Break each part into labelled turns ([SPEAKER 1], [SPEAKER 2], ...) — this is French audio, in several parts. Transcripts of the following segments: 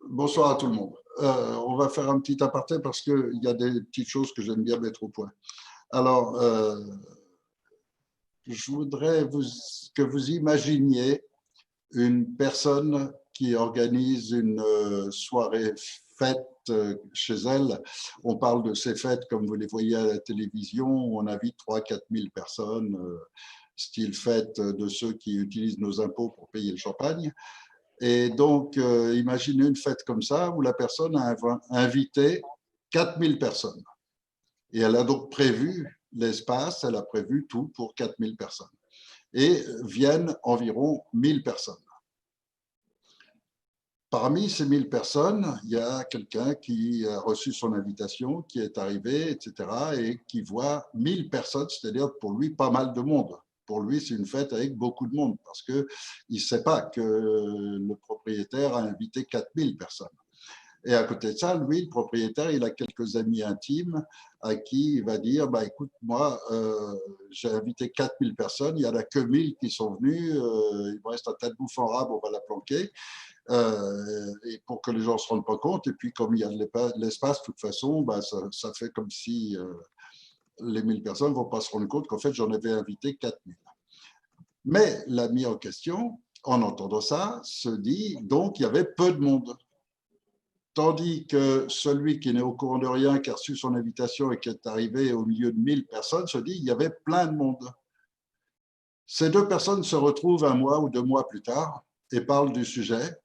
[SPEAKER 1] Bonsoir à tout le monde. On va faire un petit aparté parce qu'il y a des petites choses que j'aime bien mettre au point. Alors, je voudrais que vous imaginiez une personne qui organise une soirée fête chez elle. On parle de ces fêtes comme vous les voyez à la télévision, on invite 3 000 à 4 000 personnes, style fête de ceux qui utilisent nos impôts pour payer le champagne. Et donc, imaginez une fête comme ça où la personne a invité 4 000 personnes. Et elle a donc prévu l'espace, elle a prévu tout pour 4 000 personnes. Et viennent environ 1 000 personnes. Parmi ces 1 000 personnes, il y a quelqu'un qui a reçu son invitation, qui est arrivé, etc., et qui voit 1 000 personnes, c'est-à-dire pour lui pas mal de monde. Pour lui, c'est une fête avec beaucoup de monde parce qu'il ne sait pas que le propriétaire a invité 4 000 personnes. Et à côté de ça, lui, le propriétaire, il a quelques amis intimes à qui il va dire, bah, écoute, moi, j'ai invité 4 000 personnes, il n'y en a que 1 000 qui sont venus, il me reste un tas de bouffe en rab, on va la planquer. Et pour que les gens ne se rendent pas compte. Et puis, comme il y a de l'espace, de toute façon, bah, ça fait comme si les 1 000 personnes ne vont pas se rendre compte qu'en fait, j'en avais invité 4 000. Mais l'ami en question, en entendant ça, se dit donc il y avait peu de monde. Tandis que celui qui n'est au courant de rien, qui a reçu son invitation et qui est arrivé au milieu de 1 000 personnes, se dit il y avait plein de monde. Ces deux personnes se retrouvent 1 mois ou 2 mois plus tard et parlent du sujet.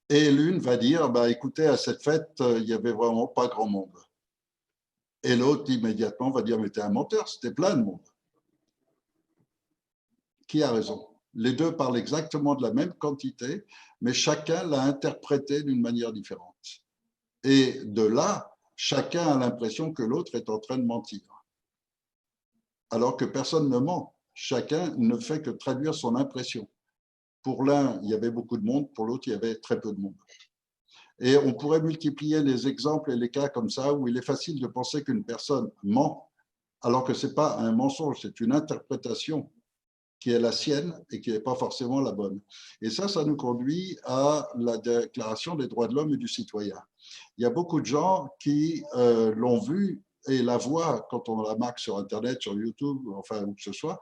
[SPEAKER 1] Et l'une va dire, bah, écoutez, à cette fête, il n'y avait vraiment pas grand monde. Et l'autre, immédiatement, va dire, mais t'es un menteur, c'était plein de monde. Qui a raison? Les deux parlent exactement de la même quantité, mais chacun l'a interprété d'une manière différente. Et de là, chacun a l'impression que l'autre est en train de mentir. Alors que personne ne ment. Chacun ne fait que traduire son impression. Pour l'un, il y avait beaucoup de monde, pour l'autre, il y avait très peu de monde. Et on pourrait multiplier les exemples et les cas comme ça où il est facile de penser qu'une personne ment alors que ce n'est pas un mensonge, c'est une interprétation qui est la sienne et qui n'est pas forcément la bonne. Et ça nous conduit à la Déclaration des droits de l'homme et du citoyen. Il y a beaucoup de gens qui l'ont vue et la voient quand on la marque sur Internet, sur YouTube, enfin où que ce soit,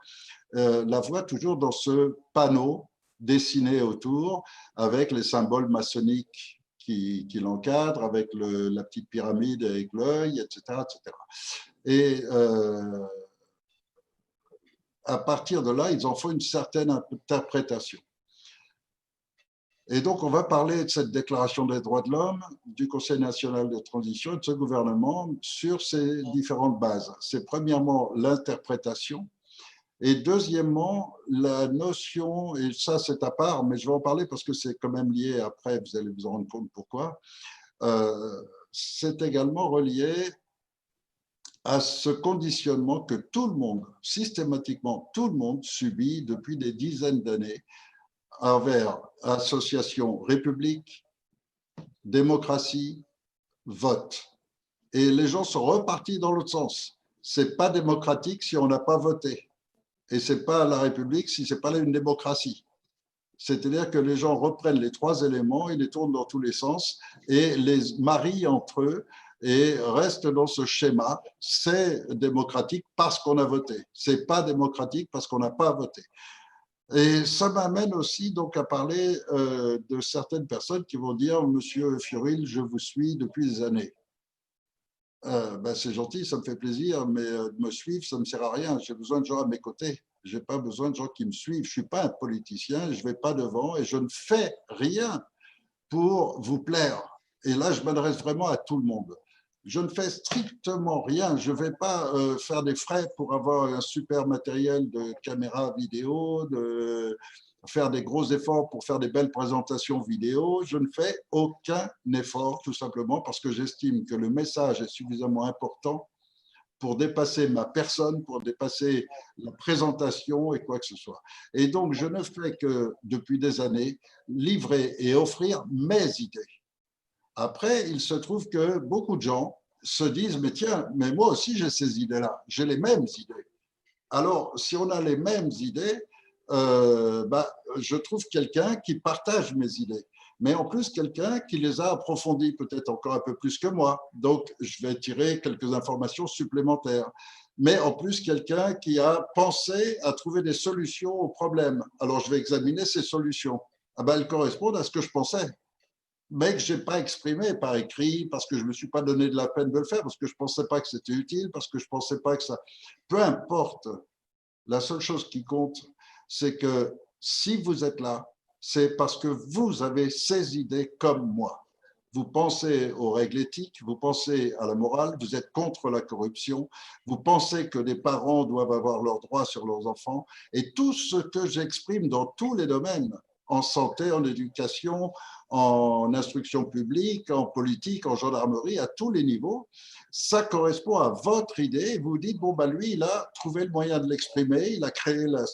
[SPEAKER 1] la voient toujours dans ce panneau dessiné autour avec les symboles maçonniques qui l'encadrent, avec la petite pyramide avec l'œil, etc., etc. Et à partir de là, ils en font une certaine interprétation. Et donc, on va parler de cette Déclaration des droits de l'homme, du Conseil national de transition et de ce gouvernement sur ces différentes bases. C'est premièrement l'interprétation, et deuxièmement, la notion, et ça c'est à part, mais je vais en parler parce que c'est quand même lié après, vous allez vous en rendre compte pourquoi, c'est également relié à ce conditionnement que tout le monde, systématiquement tout le monde subit depuis des dizaines d'années envers association République, démocratie, vote. Et les gens sont repartis dans l'autre sens. Ce n'est pas démocratique si on n'a pas voté. Et ce n'est pas la République si ce n'est pas une démocratie. C'est-à-dire que les gens reprennent les trois éléments, ils les tournent dans tous les sens et les marient entre eux et restent dans ce schéma. C'est démocratique parce qu'on a voté. Ce n'est pas démocratique parce qu'on n'a pas voté. Et ça m'amène aussi donc à parler de certaines personnes qui vont dire « Monsieur Fiorile, je vous suis depuis des années ». Ben c'est gentil, ça me fait plaisir, mais de me suivre, ça ne me sert à rien. J'ai besoin de gens à mes côtés. Je n'ai pas besoin de gens qui me suivent. Je ne suis pas un politicien, je ne vais pas devant et je ne fais rien pour vous plaire. Et là, je m'adresse vraiment à tout le monde. Je ne fais strictement rien. Je ne vais pas faire des frais pour avoir un super matériel de caméra vidéo, de faire des gros efforts pour faire des belles présentations vidéo. Je ne fais aucun effort, tout simplement parce que j'estime que le message est suffisamment important pour dépasser ma personne, pour dépasser la présentation et quoi que ce soit. Et donc, je ne fais que, depuis des années, livrer et offrir mes idées. Après, il se trouve que beaucoup de gens se disent, mais tiens, mais moi aussi j'ai ces idées-là, j'ai les mêmes idées. Alors, si on a les mêmes idées, bah, je trouve quelqu'un qui partage mes idées. mais en plus quelqu'un qui les a approfondis, peut-être encore un peu plus que moi. Donc, je vais tirer quelques informations supplémentaires. Mais en plus, quelqu'un qui a pensé à trouver des solutions aux problèmes. Alors, je vais examiner ces solutions. Ah ben, elles correspondent à ce que je pensais, mais que je n'ai pas exprimé par écrit, parce que je ne me suis pas donné de la peine de le faire, parce que je ne pensais pas que c'était utile, parce que je ne pensais pas que ça... Peu importe, la seule chose qui compte, c'est que si vous êtes là, c'est parce que vous avez ces idées comme moi. Vous pensez aux règles éthiques, vous pensez à la morale, vous êtes contre la corruption, vous pensez que les parents doivent avoir leurs droits sur leurs enfants, et tout ce que j'exprime dans tous les domaines, en santé, en éducation, en instruction publique, en politique, en gendarmerie, à tous les niveaux, ça correspond à votre idée. Vous dites, bon, ben lui, il a trouvé le moyen de l'exprimer, il a créé la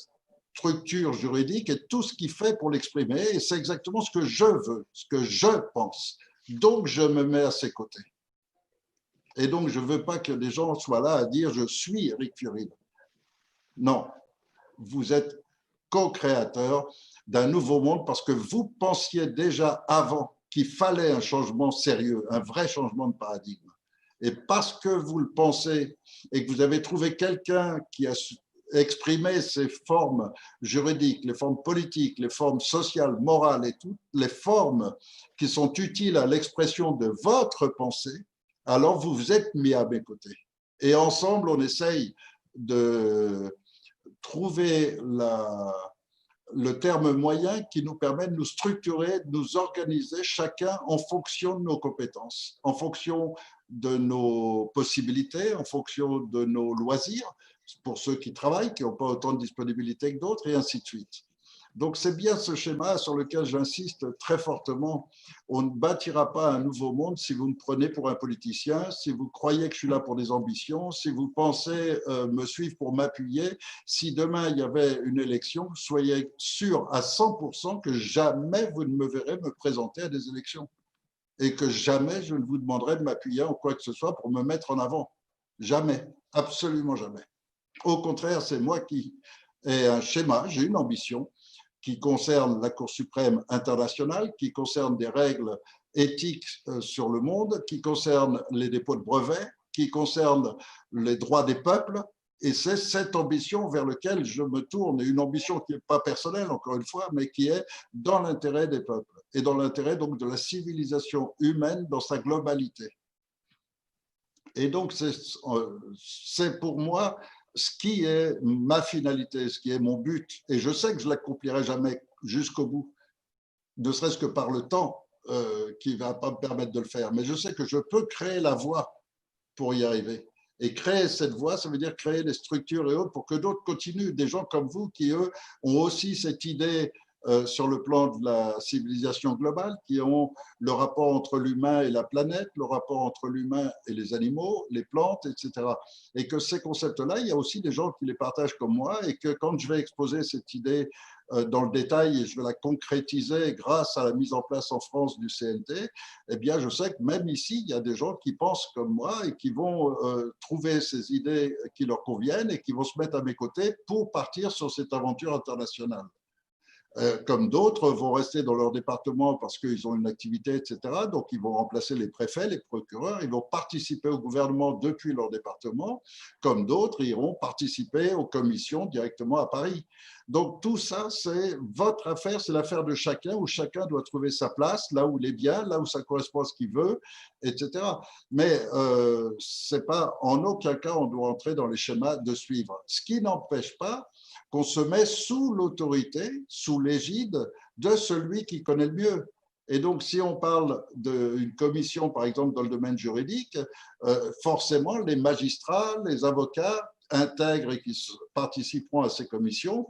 [SPEAKER 1] structure juridique et tout ce qu'il fait pour l'exprimer, et c'est exactement ce que je veux, ce que je pense. Donc, je me mets à ses côtés. Et donc, je ne veux pas que des gens soient là à dire, je suis Éric Fiorillo. Non, vous êtes co-créateur d'un nouveau monde parce que vous pensiez déjà avant qu'il fallait un changement sérieux, un vrai changement de paradigme. Et parce que vous le pensez et que vous avez trouvé quelqu'un qui a exprimé ces formes juridiques, les formes politiques, les formes sociales, morales et toutes les formes qui sont utiles à l'expression de votre pensée, alors vous vous êtes mis à mes côtés. Et ensemble, on essaye de trouver le terme moyen qui nous permet de nous structurer, de nous organiser chacun en fonction de nos compétences, en fonction de nos possibilités, en fonction de nos loisirs, pour ceux qui travaillent, qui n'ont pas autant de disponibilité que d'autres, et ainsi de suite. Donc, c'est bien ce schéma sur lequel j'insiste très fortement. On ne bâtira pas un nouveau monde si vous me prenez pour un politicien, si vous croyez que je suis là pour des ambitions, si vous pensez me suivre pour m'appuyer. Si demain il y avait une élection, soyez sûr à 100% que jamais vous ne me verrez me présenter à des élections et que jamais je ne vous demanderai de m'appuyer en quoi que ce soit pour me mettre en avant. Jamais, absolument jamais. Au contraire, c'est moi qui ai un schéma, j'ai une ambition qui concerne la Cour suprême internationale, qui concerne des règles éthiques sur le monde, qui concerne les dépôts de brevets, qui concerne les droits des peuples. Et c'est cette ambition vers laquelle je me tourne, et une ambition qui n'est pas personnelle, encore une fois, mais qui est dans l'intérêt des peuples et dans l'intérêt donc de la civilisation humaine dans sa globalité. Et donc, c'est pour moi ce qui est ma finalité, ce qui est mon but. Et je sais que je ne l'accomplirai jamais jusqu'au bout, ne serait-ce que par le temps qui ne va pas me permettre de le faire. Mais je sais que je peux créer la voie pour y arriver. Et créer cette voie, ça veut dire créer des structures et autres pour que d'autres continuent. Des gens comme vous qui, eux, ont aussi cette idée sur le plan de la civilisation globale, qui ont le rapport entre l'humain et la planète, le rapport entre l'humain et les animaux, les plantes, etc. Et que ces concepts-là, il y a aussi des gens qui les partagent comme moi, et que quand je vais exposer cette idée dans le détail et je vais la concrétiser grâce à la mise en place en France du CNT, eh bien, je sais que même ici, il y a des gens qui pensent comme moi et qui vont trouver ces idées qui leur conviennent et qui vont se mettre à mes côtés pour partir sur cette aventure internationale. Comme d'autres vont rester dans leur département parce qu'ils ont une activité, etc. Donc, ils vont remplacer les préfets, les procureurs, ils vont participer au gouvernement depuis leur département, comme d'autres iront participer aux commissions directement à Paris. Donc, tout ça, c'est votre affaire, c'est l'affaire de chacun, où chacun doit trouver sa place, là où il est bien, là où ça correspond à ce qu'il veut, etc. Mais c'est pas, en aucun cas, on doit entrer dans les schémas de suivre. Ce qui n'empêche pas qu'on se met sous l'autorité, sous l'égide de celui qui connaît le mieux. Et donc, si on parle d'une commission, par exemple, dans le domaine juridique, forcément, les magistrats, les avocats intègres et qui participeront à ces commissions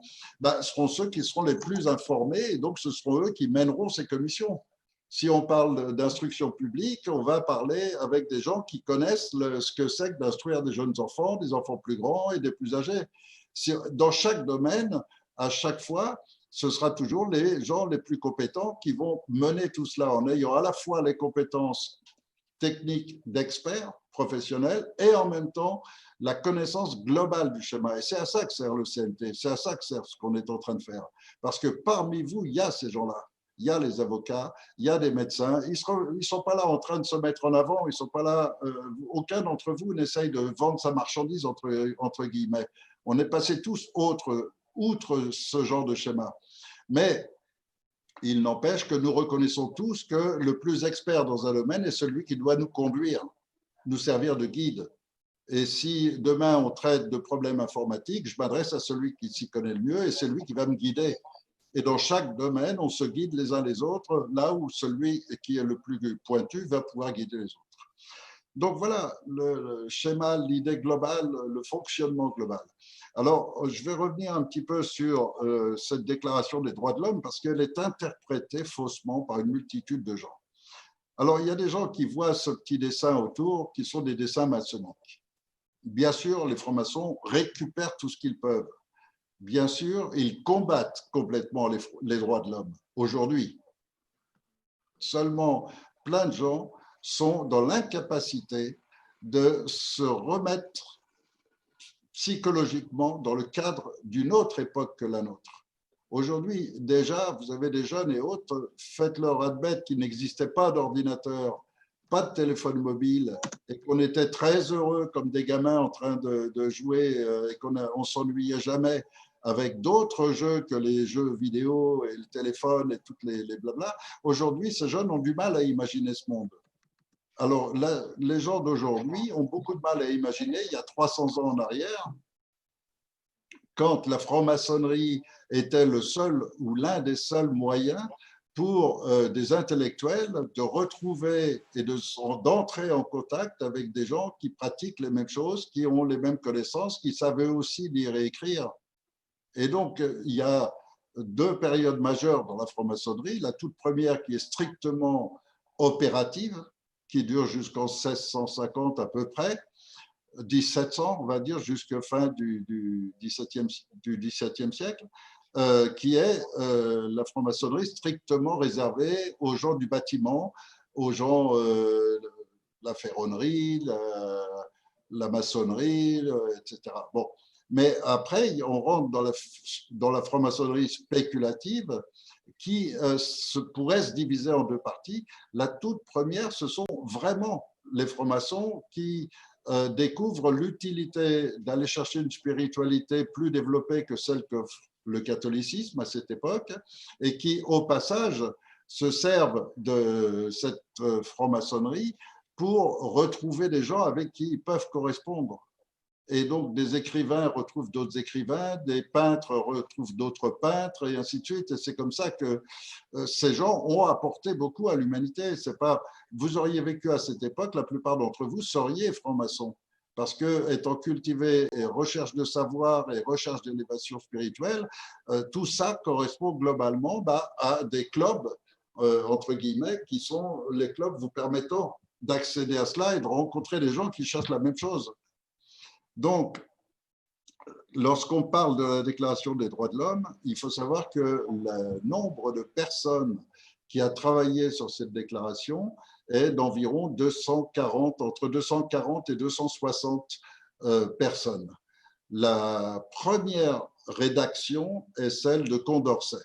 [SPEAKER 1] seront ceux qui seront les plus informés et donc ce seront eux qui mèneront ces commissions. Si on parle d'instruction publique, on va parler avec des gens qui connaissent ce que c'est que d'instruire des jeunes enfants, des enfants plus grands et des plus âgés. Dans chaque domaine, à chaque fois, ce sera toujours les gens les plus compétents qui vont mener tout cela en ayant à la fois les compétences techniques d'experts professionnels et en même temps la connaissance globale du schéma. Et c'est à ça que sert le CNT, c'est à ça que sert ce qu'on est en train de faire. Parce que parmi vous, il y a ces gens-là. il y a les avocats, il y a des médecins. Ils ne sont pas là en train de se mettre en avant, ils sont pas là, aucun d'entre vous n'essaye de vendre sa marchandise, entre guillemets. On est passé tous outre ce genre de schéma. Mais il n'empêche que nous reconnaissons tous que le plus expert dans un domaine est celui qui doit nous conduire, nous servir de guide. Et si demain on traite de problèmes informatiques, je m'adresse à celui qui s'y connaît le mieux et c'est lui qui va me guider. Et dans chaque domaine, on se guide les uns les autres, là où celui qui est le plus pointu va pouvoir guider les autres. Donc voilà le schéma, l'idée globale, le fonctionnement global. Alors, je vais revenir un petit peu sur cette déclaration des droits de l'homme parce qu'elle est interprétée faussement par une multitude de gens. Alors, il y a des gens qui voient ce petit dessin autour qui sont des dessins maçonniques. Bien sûr, les francs-maçons récupèrent tout ce qu'ils peuvent. Bien sûr, ils combattent complètement les droits de l'homme aujourd'hui. Seulement, plein de gens sont dans l'incapacité de se remettre psychologiquement dans le cadre d'une autre époque que la nôtre. Aujourd'hui, déjà, vous avez des jeunes et autres, faites-leur admettre qu'il n'existait pas d'ordinateur, pas de téléphone mobile, et qu'on était très heureux comme des gamins en train de jouer et qu'on ne s'ennuyait jamais avec d'autres jeux que les jeux vidéo et le téléphone et toutes les blabla. Aujourd'hui, ces jeunes ont du mal à imaginer ce monde. Alors, là, les gens d'aujourd'hui ont beaucoup de mal à imaginer, il y a 300 ans en arrière, quand la franc-maçonnerie était le seul ou l'un des seuls moyens pour des intellectuels de retrouver et d'entrer en contact avec des gens qui pratiquent les mêmes choses, qui ont les mêmes connaissances, qui savaient aussi lire et écrire. Et donc, il y a deux périodes majeures dans la franc-maçonnerie. La toute première qui est strictement opérative, qui dure jusqu'en 1650 à peu près, 1700, on va dire, jusqu'à fin du XVIIe siècle, qui est la franc-maçonnerie strictement réservée aux gens du bâtiment, aux gens de la ferronnerie, la maçonnerie, etc. Bon. Mais après, on rentre dans la franc-maçonnerie spéculative qui pourrait se diviser en deux parties. La toute première, ce sont vraiment les francs-maçons qui découvrent l'utilité d'aller chercher une spiritualité plus développée que celle que le catholicisme à cette époque et qui, au passage, se servent de cette franc-maçonnerie pour retrouver des gens avec qui ils peuvent correspondre. Et donc, des écrivains retrouvent d'autres écrivains, des peintres retrouvent d'autres peintres, et ainsi de suite. Et c'est comme ça que ces gens ont apporté beaucoup à l'humanité. C'est pas, vous auriez vécu à cette époque, la plupart d'entre vous seriez francs-maçons. Parce que, étant cultivé et recherche de savoir et recherche d'élévation spirituelle, tout ça correspond globalement à des clubs, entre guillemets, qui sont les clubs vous permettant d'accéder à cela et de rencontrer des gens qui cherchent la même chose. Donc, lorsqu'on parle de la Déclaration des droits de l'homme, il faut savoir que le nombre de personnes qui a travaillé sur cette déclaration est d'environ 240, entre 240 et 260 personnes. La première rédaction est celle de Condorcet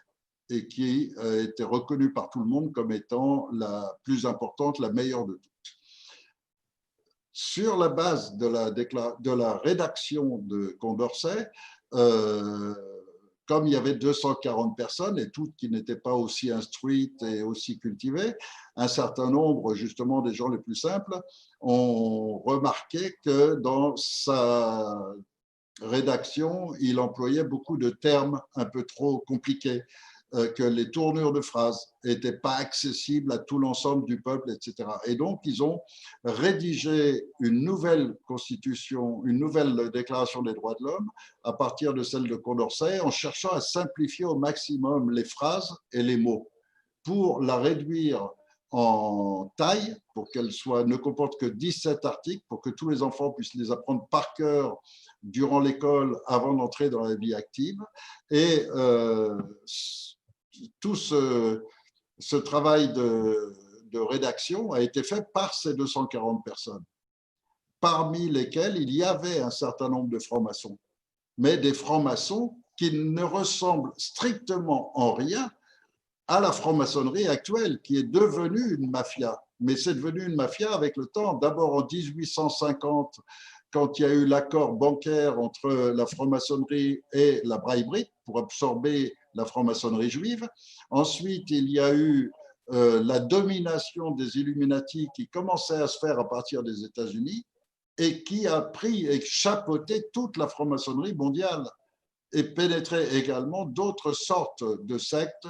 [SPEAKER 1] et qui a été reconnue par tout le monde comme étant la plus importante, la meilleure de toutes. Sur la base de la rédaction de Condorcet, comme il y avait 240 personnes et toutes qui n'étaient pas aussi instruites et aussi cultivées, un certain nombre, justement, des gens les plus simples, ont remarqué que dans sa rédaction, il employait beaucoup de termes un peu trop compliqués, que les tournures de phrases n'étaient pas accessibles à tout l'ensemble du peuple, etc. Et donc, ils ont rédigé une nouvelle constitution, une nouvelle déclaration des droits de l'homme à partir de celle de Condorcet, en cherchant à simplifier au maximum les phrases et les mots pour la réduire en taille, pour qu'elle ne comporte que 17 articles, pour que tous les enfants puissent les apprendre par cœur durant l'école avant d'entrer dans la vie active. Et tout ce travail de rédaction a été fait par ces 240 personnes, parmi lesquelles il y avait un certain nombre de francs-maçons, mais des francs-maçons qui ne ressemblent strictement en rien à la franc-maçonnerie actuelle, qui est devenue une mafia. Mais c'est devenu une mafia avec le temps. D'abord en 1850, quand il y a eu l'accord bancaire entre la franc-maçonnerie et la Braille-Brique pour absorber la franc-maçonnerie juive. Ensuite, il y a eu la domination des Illuminati qui commençait à se faire à partir des États-Unis et qui a pris et chapeauté toute la franc-maçonnerie mondiale et pénétré également d'autres sortes de sectes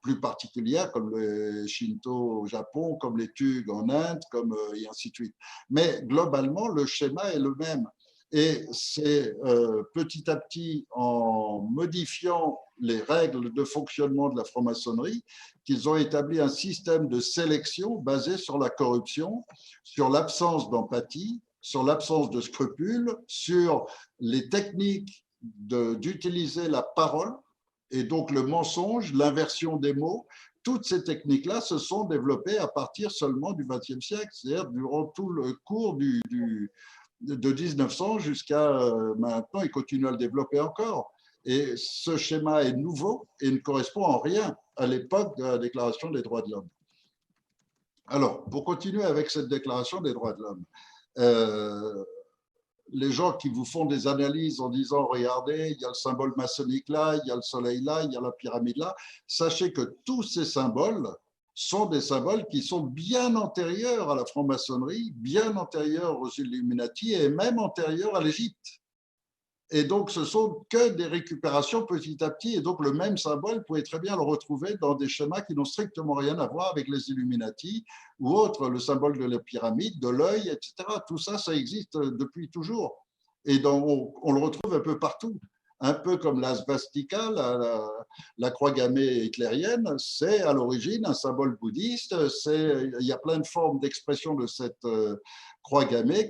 [SPEAKER 1] plus particulières, comme le Shinto au Japon, comme les Thugs en Inde, comme, et ainsi de suite. Mais globalement, le schéma est le même. Et c'est petit à petit, en modifiant les règles de fonctionnement de la franc-maçonnerie, qu'ils ont établi un système de sélection basé sur la corruption, sur l'absence d'empathie, sur l'absence de scrupules, sur les techniques d'utiliser la parole et donc le mensonge, l'inversion des mots. Toutes ces techniques-là se sont développées à partir seulement du XXe siècle, c'est-à-dire durant tout le cours de 1900 jusqu'à maintenant, ils continuent à le développer encore. Et ce schéma est nouveau et ne correspond en rien à l'époque de la Déclaration des droits de l'homme. Alors, pour continuer avec cette Déclaration des droits de l'homme, les gens qui vous font des analyses en disant regardez, il y a le symbole maçonnique là, il y a le soleil là, il y a la pyramide là, sachez que tous ces symboles sont des symboles qui sont bien antérieurs à la franc-maçonnerie, bien antérieurs aux Illuminati et même antérieurs à l'Égypte. Et donc, ce sont que des récupérations petit à petit. Et donc, le même symbole, vous pouvez très bien le retrouver dans des schémas qui n'ont strictement rien à voir avec les Illuminati ou autres, le symbole de la pyramide, de l'œil, etc. Tout ça, ça existe depuis toujours. Et on le retrouve un peu partout. Un peu comme la svastika, la croix gammée hitlérienne, c'est à l'origine un symbole bouddhiste. Il y a plein de formes d'expression de cette croix gammée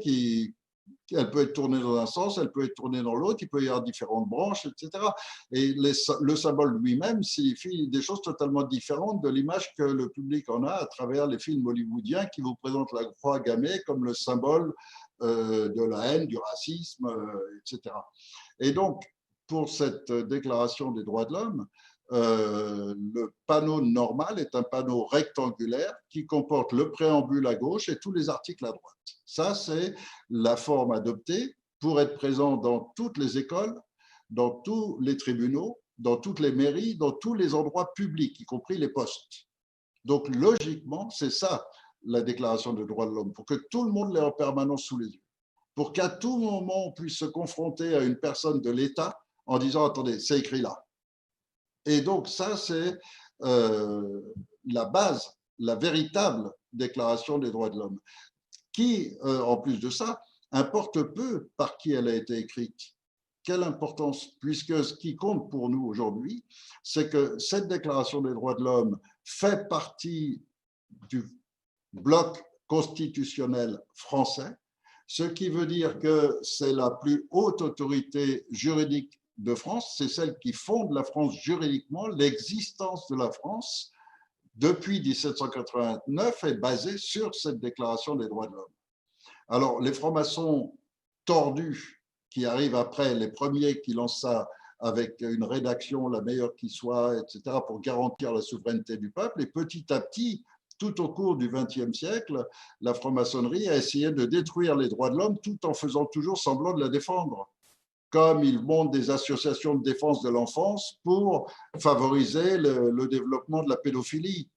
[SPEAKER 1] elle peut être tournée dans un sens, elle peut être tournée dans l'autre, il peut y avoir différentes branches, etc. Et le symbole lui-même signifie des choses totalement différentes de l'image que le public en a à travers les films hollywoodiens qui vous présentent la croix gammée comme le symbole de la haine, du racisme, etc. Et donc, pour cette déclaration des droits de l'homme, le panneau normal est un panneau rectangulaire qui comporte le préambule à gauche et tous les articles à droite. Ça, c'est la forme adoptée pour être présent dans toutes les écoles, dans tous les tribunaux, dans toutes les mairies, dans tous les endroits publics, y compris les postes. Donc, logiquement, c'est ça la Déclaration des droits de l'homme, pour que tout le monde l'ait en permanence sous les yeux, pour qu'à tout moment, on puisse se confronter à une personne de l'État en disant « Attendez, c'est écrit là ». Et donc, ça, c'est la base, la véritable Déclaration des droits de l'homme, qui, en plus de ça, importe peu par qui elle a été écrite. Quelle importance, puisque ce qui compte pour nous aujourd'hui, c'est que cette Déclaration des droits de l'homme fait partie du bloc constitutionnel français, ce qui veut dire que c'est la plus haute autorité juridique de France, c'est celle qui fonde la France juridiquement. L'existence de la France, depuis 1789, est basée sur cette Déclaration des droits de l'homme. Alors, les francs-maçons tordus qui arrivent après, les premiers qui lancent ça avec une rédaction la meilleure qui soit, etc., pour garantir la souveraineté du peuple, et petit à petit, tout au cours du XXe siècle, la franc-maçonnerie a essayé de détruire les droits de l'homme tout en faisant toujours semblant de la défendre, comme ils montent des associations de défense de l'enfance pour favoriser le développement de la pédophilie.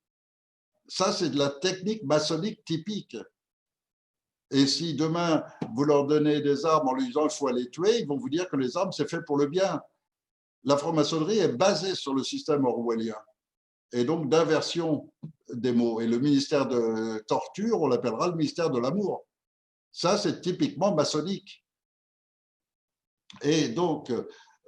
[SPEAKER 1] Ça, c'est de la technique maçonnique typique. Et si demain, vous leur donnez des armes en leur disant « il faut aller tuer », ils vont vous dire que les armes, c'est fait pour le bien. La franc-maçonnerie est basée sur le système orwellien et donc d'inversion des mots. Et le ministère de torture, on l'appellera le ministère de l'amour. Ça, c'est typiquement maçonnique. Et donc,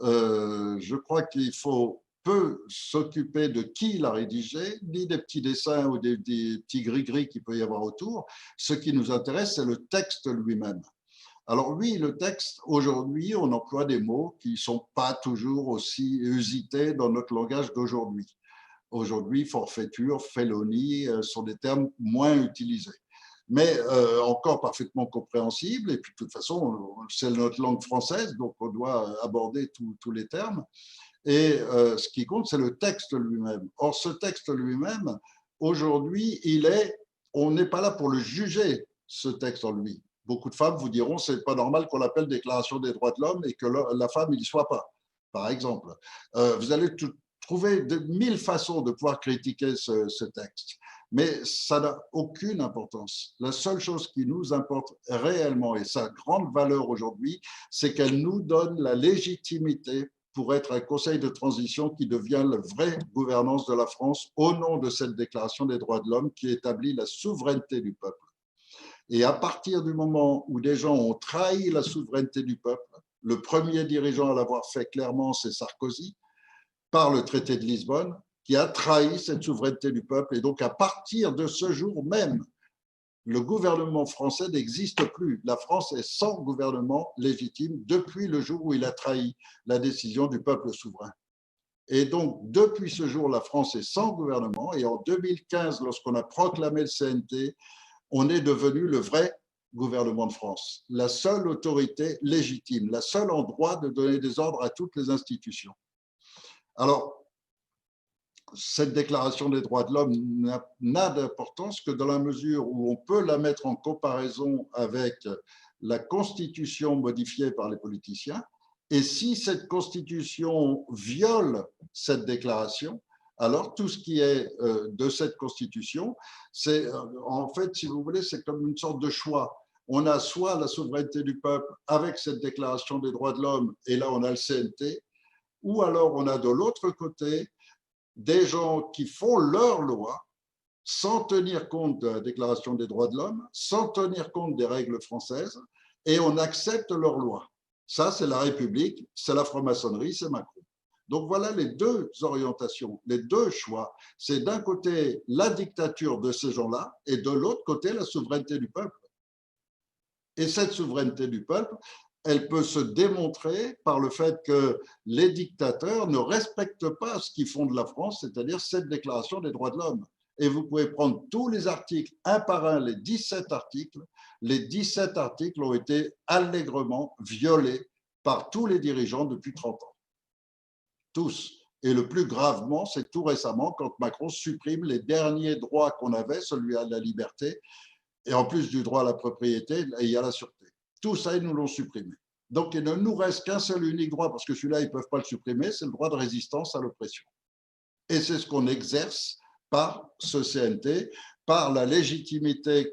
[SPEAKER 1] je crois qu'il faut peu s'occuper de qui l'a rédigé, ni des petits dessins ou des petits gris-gris qu'il peut y avoir autour. Ce qui nous intéresse, c'est le texte lui-même. Alors oui, le texte, aujourd'hui, on emploie des mots qui ne sont pas toujours aussi usités dans notre langage d'aujourd'hui. Aujourd'hui, forfaiture, félonie sont des termes moins utilisés. mais encore parfaitement compréhensible. Et puis, de toute façon, c'est notre langue française, donc on doit aborder tous les termes. Et ce qui compte, c'est le texte lui-même. Or, ce texte lui-même, aujourd'hui, on n'est pas là pour le juger, ce texte en lui. Beaucoup de femmes vous diront, c'est pas normal qu'on l'appelle Déclaration des droits de l'homme et que la femme n'y soit pas, par exemple. Vous allez trouver mille façons de pouvoir critiquer ce texte, mais ça n'a aucune importance. La seule chose qui nous importe réellement, et sa grande valeur aujourd'hui, c'est qu'elle nous donne la légitimité pour être un conseil de transition qui devient la vraie gouvernance de la France au nom de cette Déclaration des droits de l'homme qui établit la souveraineté du peuple. Et à partir du moment où des gens ont trahi la souveraineté du peuple, le premier dirigeant à l'avoir fait clairement, c'est Sarkozy, par le traité de Lisbonne, qui a trahi cette souveraineté du peuple. Et donc, à partir de ce jour même, le gouvernement français n'existe plus. La France est sans gouvernement légitime depuis le jour où il a trahi la décision du peuple souverain. Et donc, depuis ce jour, la France est sans gouvernement. Et en 2015, lorsqu'on a proclamé le CNT, on est devenu le vrai gouvernement de France, la seule autorité légitime, la seule en droit de donner des ordres à toutes les institutions. Alors, cette déclaration des droits de l'homme n'a d'importance que dans la mesure où on peut la mettre en comparaison avec la Constitution modifiée par les politiciens. Et si cette Constitution viole cette déclaration, alors tout ce qui est de cette Constitution, c'est en fait, si vous voulez, c'est comme une sorte de choix. On a soit la souveraineté du peuple avec cette déclaration des droits de l'homme, et là on a le CNT, ou alors on a de l'autre côté des gens qui font leur loi sans tenir compte de la Déclaration des droits de l'homme, sans tenir compte des règles françaises, et on accepte leur loi. Ça, c'est la République, c'est la franc-maçonnerie, c'est Macron. Donc voilà les deux orientations, les deux choix. C'est d'un côté la dictature de ces gens-là et de l'autre côté la souveraineté du peuple. Et cette souveraineté du peuple, elle peut se démontrer par le fait que les dictateurs ne respectent pas ce qu'ils font de la France, c'est-à-dire cette déclaration des droits de l'homme. Et vous pouvez prendre tous les articles, un par un, les 17 articles. Les 17 articles ont été allègrement violés par tous les dirigeants depuis 30 ans. Tous. Et le plus gravement, c'est tout récemment quand Macron supprime les derniers droits qu'on avait, celui à la liberté, et en plus du droit à la propriété et à la sûreté. Tout ça, ils nous l'ont supprimé. Donc, il ne nous reste qu'un seul unique droit, parce que celui-là, ils ne peuvent pas le supprimer, c'est le droit de résistance à l'oppression. Et c'est ce qu'on exerce par ce CNT, par la légitimité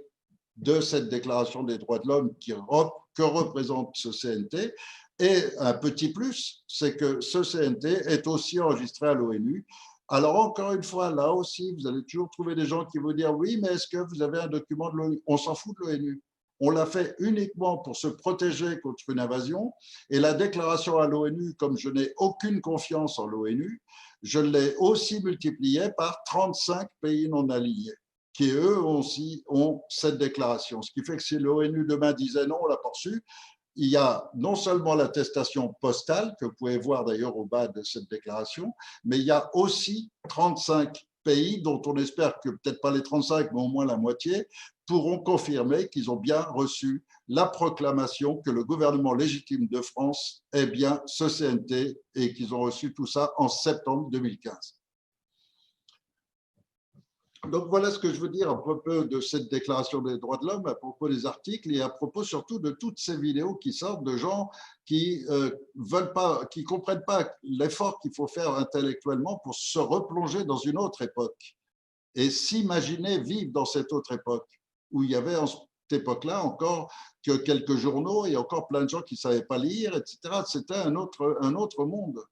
[SPEAKER 1] de cette déclaration des droits de l'homme que représente ce CNT. Et un petit plus, c'est que ce CNT est aussi enregistré à l'ONU. Alors, encore une fois, là aussi, vous allez toujours trouver des gens qui vont dire « Oui, mais est-ce que vous avez un document de l'ONU ?» On s'en fout de l'ONU. On l'a fait uniquement pour se protéger contre une invasion. Et la déclaration à l'ONU, comme je n'ai aucune confiance en l'ONU, je l'ai aussi multipliée par 35 pays non alignés qui, eux aussi, ont cette déclaration. Ce qui fait que si l'ONU demain disait non, on l'a pas reçu, il y a non seulement l'attestation postale, que vous pouvez voir d'ailleurs au bas de cette déclaration, mais il y a aussi 35 pays dont on espère que peut-être pas les 35, mais au moins la moitié, pourront confirmer qu'ils ont bien reçu la proclamation que le gouvernement légitime de France est bien ce CNT et qu'ils ont reçu tout ça en septembre 2015. Donc voilà ce que je veux dire à propos de cette déclaration des droits de l'homme, à propos des articles et à propos surtout de toutes ces vidéos qui sortent de gens qui veulent pas, qui comprennent pas l'effort qu'il faut faire intellectuellement pour se replonger dans une autre époque et s'imaginer vivre dans cette autre époque où il y avait en cette époque-là encore que quelques journaux et encore plein de gens qui ne savaient pas lire, etc. C'était un autre monde.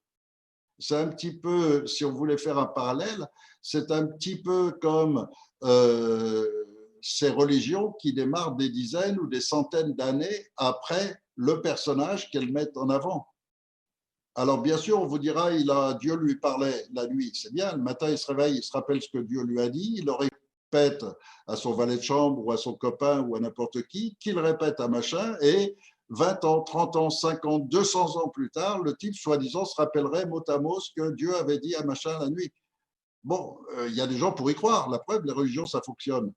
[SPEAKER 1] C'est un petit peu, si on voulait faire un parallèle, c'est un petit peu comme ces religions qui démarrent des dizaines ou des centaines d'années après le personnage qu'elles mettent en avant. Alors bien sûr, on vous dira, Dieu lui parlait la nuit, c'est bien, le matin il se réveille, il se rappelle ce que Dieu lui a dit, il le répète à son valet de chambre ou à son copain ou à n'importe qui le répète à machin, et 20 ans, 30 ans, 50, 200 ans plus tard, le type, soi-disant, se rappellerait mot à mot ce que Dieu avait dit à machin la nuit. Bon, il y a des gens pour y croire. La preuve, les religions, ça fonctionne.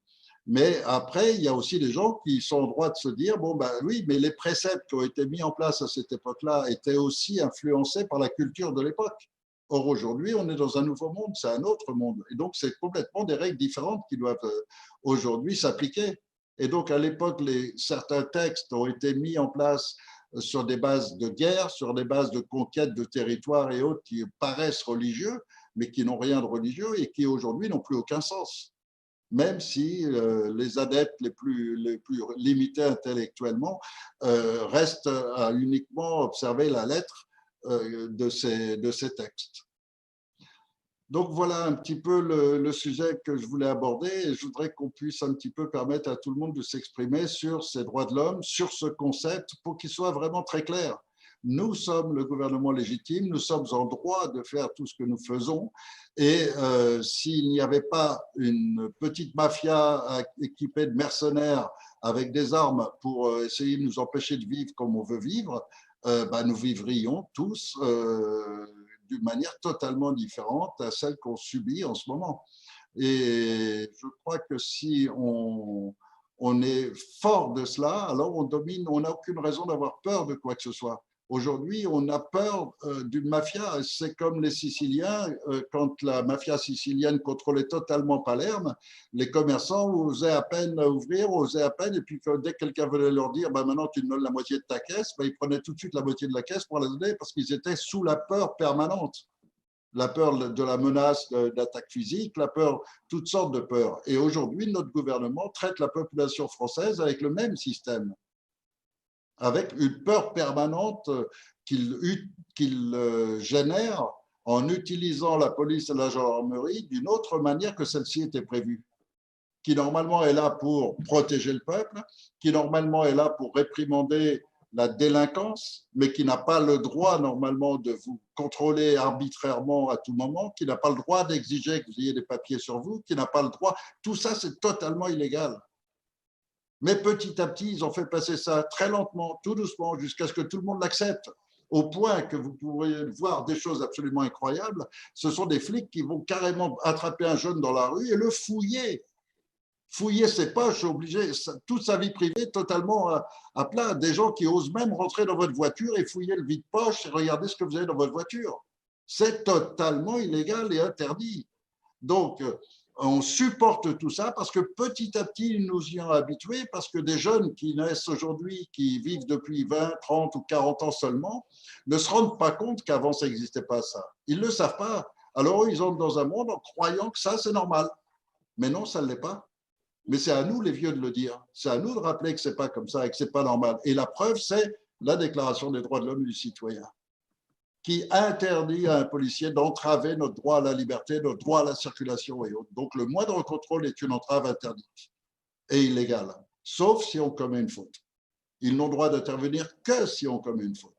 [SPEAKER 1] Mais après, il y a aussi des gens qui sont en droit de se dire, bon, ben oui, mais les préceptes qui ont été mis en place à cette époque-là étaient aussi influencés par la culture de l'époque. Or, aujourd'hui, on est dans un nouveau monde, c'est un autre monde. Et donc, c'est complètement des règles différentes qui doivent aujourd'hui s'appliquer. Et donc, à l'époque, certains textes ont été mis en place sur des bases de guerre, sur des bases de conquête de territoires et autres qui paraissent religieux, mais qui n'ont rien de religieux et qui aujourd'hui n'ont plus aucun sens. Même si les adeptes les plus limités intellectuellement restent à uniquement observer la lettre de ces textes. Donc voilà un petit peu le sujet que je voulais aborder et je voudrais qu'on puisse un petit peu permettre à tout le monde de s'exprimer sur ces droits de l'homme, sur ce concept pour qu'il soit vraiment très clair. Nous sommes le gouvernement légitime, nous sommes en droit de faire tout ce que nous faisons et s'il n'y avait pas une petite mafia équipée de mercenaires avec des armes pour essayer de nous empêcher de vivre comme on veut vivre, nous vivrions tous d'une manière totalement différente à celle qu'on subit en ce moment. Et je crois que si on est fort de cela, alors on domine, on n'a aucune raison d'avoir peur de quoi que ce soit. Aujourd'hui, on a peur d'une mafia. C'est comme les Siciliens, quand la mafia sicilienne contrôlait totalement Palerme, les commerçants osaient à peine ouvrir, osaient à peine, et puis dès que quelqu'un venait leur dire maintenant tu me donnes la moitié de ta caisse, ils prenaient tout de suite la moitié de la caisse pour la donner parce qu'ils étaient sous la peur permanente. La peur de la menace d'attaque physique, la peur, toutes sortes de peurs. Et aujourd'hui, notre gouvernement traite la population française avec le même système, avec une peur permanente qu'il génère en utilisant la police et la gendarmerie d'une autre manière que celle-ci était prévue, qui normalement est là pour protéger le peuple, qui normalement est là pour réprimander la délinquance, mais qui n'a pas le droit normalement de vous contrôler arbitrairement à tout moment, qui n'a pas le droit d'exiger que vous ayez des papiers sur vous, qui n'a pas le droit. Tout ça, c'est totalement illégal. Mais petit à petit, ils ont fait passer ça très lentement, tout doucement, jusqu'à ce que tout le monde l'accepte. Au point que vous pourriez voir des choses absolument incroyables. Ce sont des flics qui vont carrément attraper un jeune dans la rue et le fouiller ses poches, obligé, toute sa vie privée totalement à plat. Des gens qui osent même rentrer dans votre voiture et fouiller le vide-poche et regarder ce que vous avez dans votre voiture. C'est totalement illégal et interdit. Donc, on supporte tout ça parce que petit à petit, nous y ont habitués, parce que des jeunes qui naissent aujourd'hui, qui vivent depuis 20, 30 ou 40 ans seulement, ne se rendent pas compte qu'avant, ça n'existait pas ça. Ils ne le savent pas. Alors, ils entrent dans un monde en croyant que ça, c'est normal. Mais non, ça ne l'est pas. Mais c'est à nous, les vieux, de le dire. C'est à nous de rappeler que ce n'est pas comme ça et que ce n'est pas normal. Et la preuve, c'est la Déclaration des droits de l'homme et du citoyen, qui interdit à un policier d'entraver notre droit à la liberté, notre droit à la circulation et autres. Donc, le moindre contrôle est une entrave interdite et illégale, sauf si on commet une faute. Ils n'ont droit d'intervenir que si on commet une faute.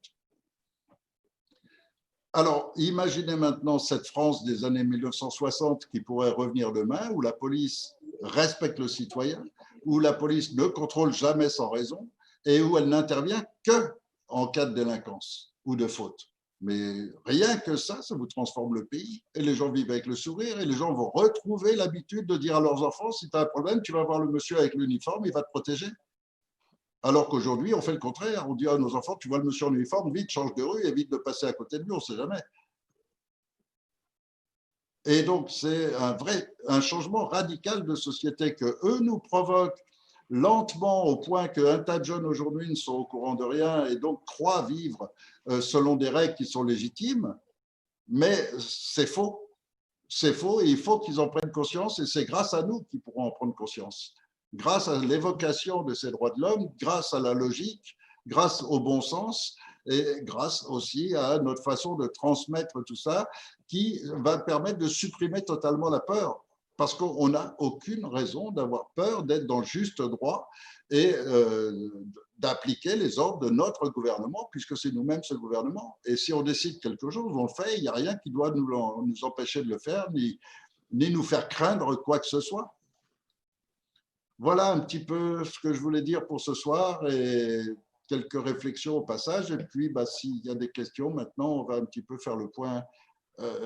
[SPEAKER 1] Alors, imaginez maintenant cette France des années 1960 qui pourrait revenir demain, où la police respecte le citoyen, où la police ne contrôle jamais sans raison et où elle n'intervient que en cas de délinquance ou de faute. Mais rien que ça vous transforme le pays et les gens vivent avec le sourire et les gens vont retrouver l'habitude de dire à leurs enfants, si tu as un problème, tu vas voir le monsieur avec l'uniforme, il va te protéger. Alors qu'aujourd'hui, on fait le contraire. On dit à nos enfants, tu vois le monsieur en uniforme, vite, change de rue, évite de passer à côté de lui, on ne sait jamais. Et donc, c'est un changement radical de société que eux nous provoquent lentement au point qu'un tas de jeunes aujourd'hui ne sont au courant de rien et donc croient vivre selon des règles qui sont légitimes. Mais c'est faux. C'est faux et il faut qu'ils en prennent conscience et c'est grâce à nous qu'ils pourront en prendre conscience. Grâce à l'évocation de ces droits de l'homme, grâce à la logique, grâce au bon sens et grâce aussi à notre façon de transmettre tout ça qui va permettre de supprimer totalement la peur. Parce qu'on n'a aucune raison d'avoir peur d'être dans le juste droit et d'appliquer les ordres de notre gouvernement, puisque c'est nous-mêmes ce gouvernement. Et si on décide quelque chose, on le fait, il n'y a rien qui doit nous empêcher de le faire, ni nous faire craindre quoi que ce soit. Voilà un petit peu ce que je voulais dire pour ce soir et quelques réflexions au passage. Et puis, s'il y a des questions, maintenant, on va un petit peu faire le point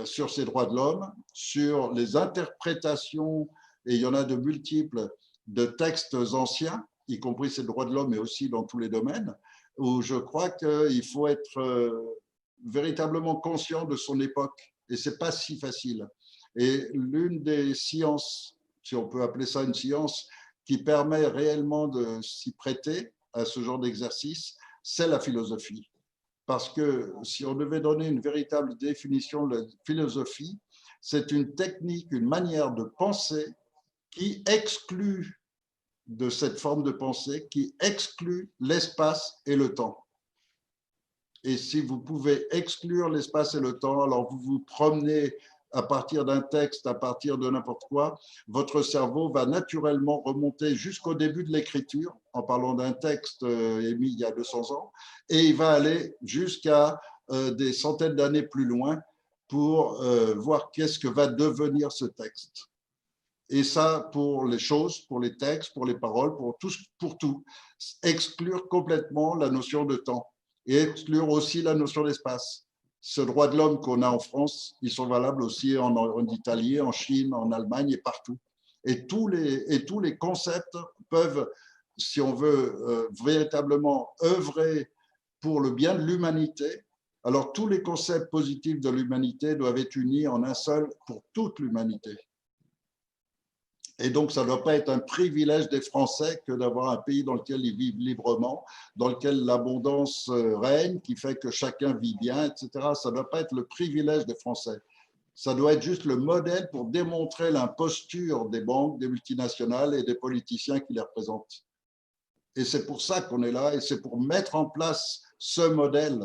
[SPEAKER 1] sur ces droits de l'homme, sur les interprétations, et il y en a de multiples, de textes anciens, y compris ces droits de l'homme, mais aussi dans tous les domaines, où je crois qu'il faut être véritablement conscient de son époque. Et ce n'est pas si facile. Et l'une des sciences, si on peut appeler ça une science, qui permet réellement de s'y prêter à ce genre d'exercice, c'est la philosophie. Parce que si on devait donner une véritable définition de la philosophie, c'est une technique, une manière de penser qui exclut de cette forme de pensée, qui exclut l'espace et le temps. Et si vous pouvez exclure l'espace et le temps, alors vous vous promenez à partir d'un texte, à partir de n'importe quoi, votre cerveau va naturellement remonter jusqu'au début de l'écriture, en parlant d'un texte émis il y a 200 ans, et il va aller jusqu'à des centaines d'années plus loin pour voir qu'est-ce que va devenir ce texte. Et ça, pour les choses, pour les textes, pour les paroles, pour tout, exclure complètement la notion de temps et exclure aussi la notion d'espace. Ce droit de l'homme qu'on a en France, ils sont valables aussi en Italie, en Chine, en Allemagne et partout. Et tous les concepts peuvent, si on veut véritablement œuvrer pour le bien de l'humanité, alors tous les concepts positifs de l'humanité doivent être unis en un seul pour toute l'humanité. Et donc, ça ne doit pas être un privilège des Français que d'avoir un pays dans lequel ils vivent librement, dans lequel l'abondance règne, qui fait que chacun vit bien, etc. Ça ne doit pas être le privilège des Français. Ça doit être juste le modèle pour démontrer l'imposture des banques, des multinationales et des politiciens qui les représentent. Et c'est pour ça qu'on est là, et c'est pour mettre en place ce modèle,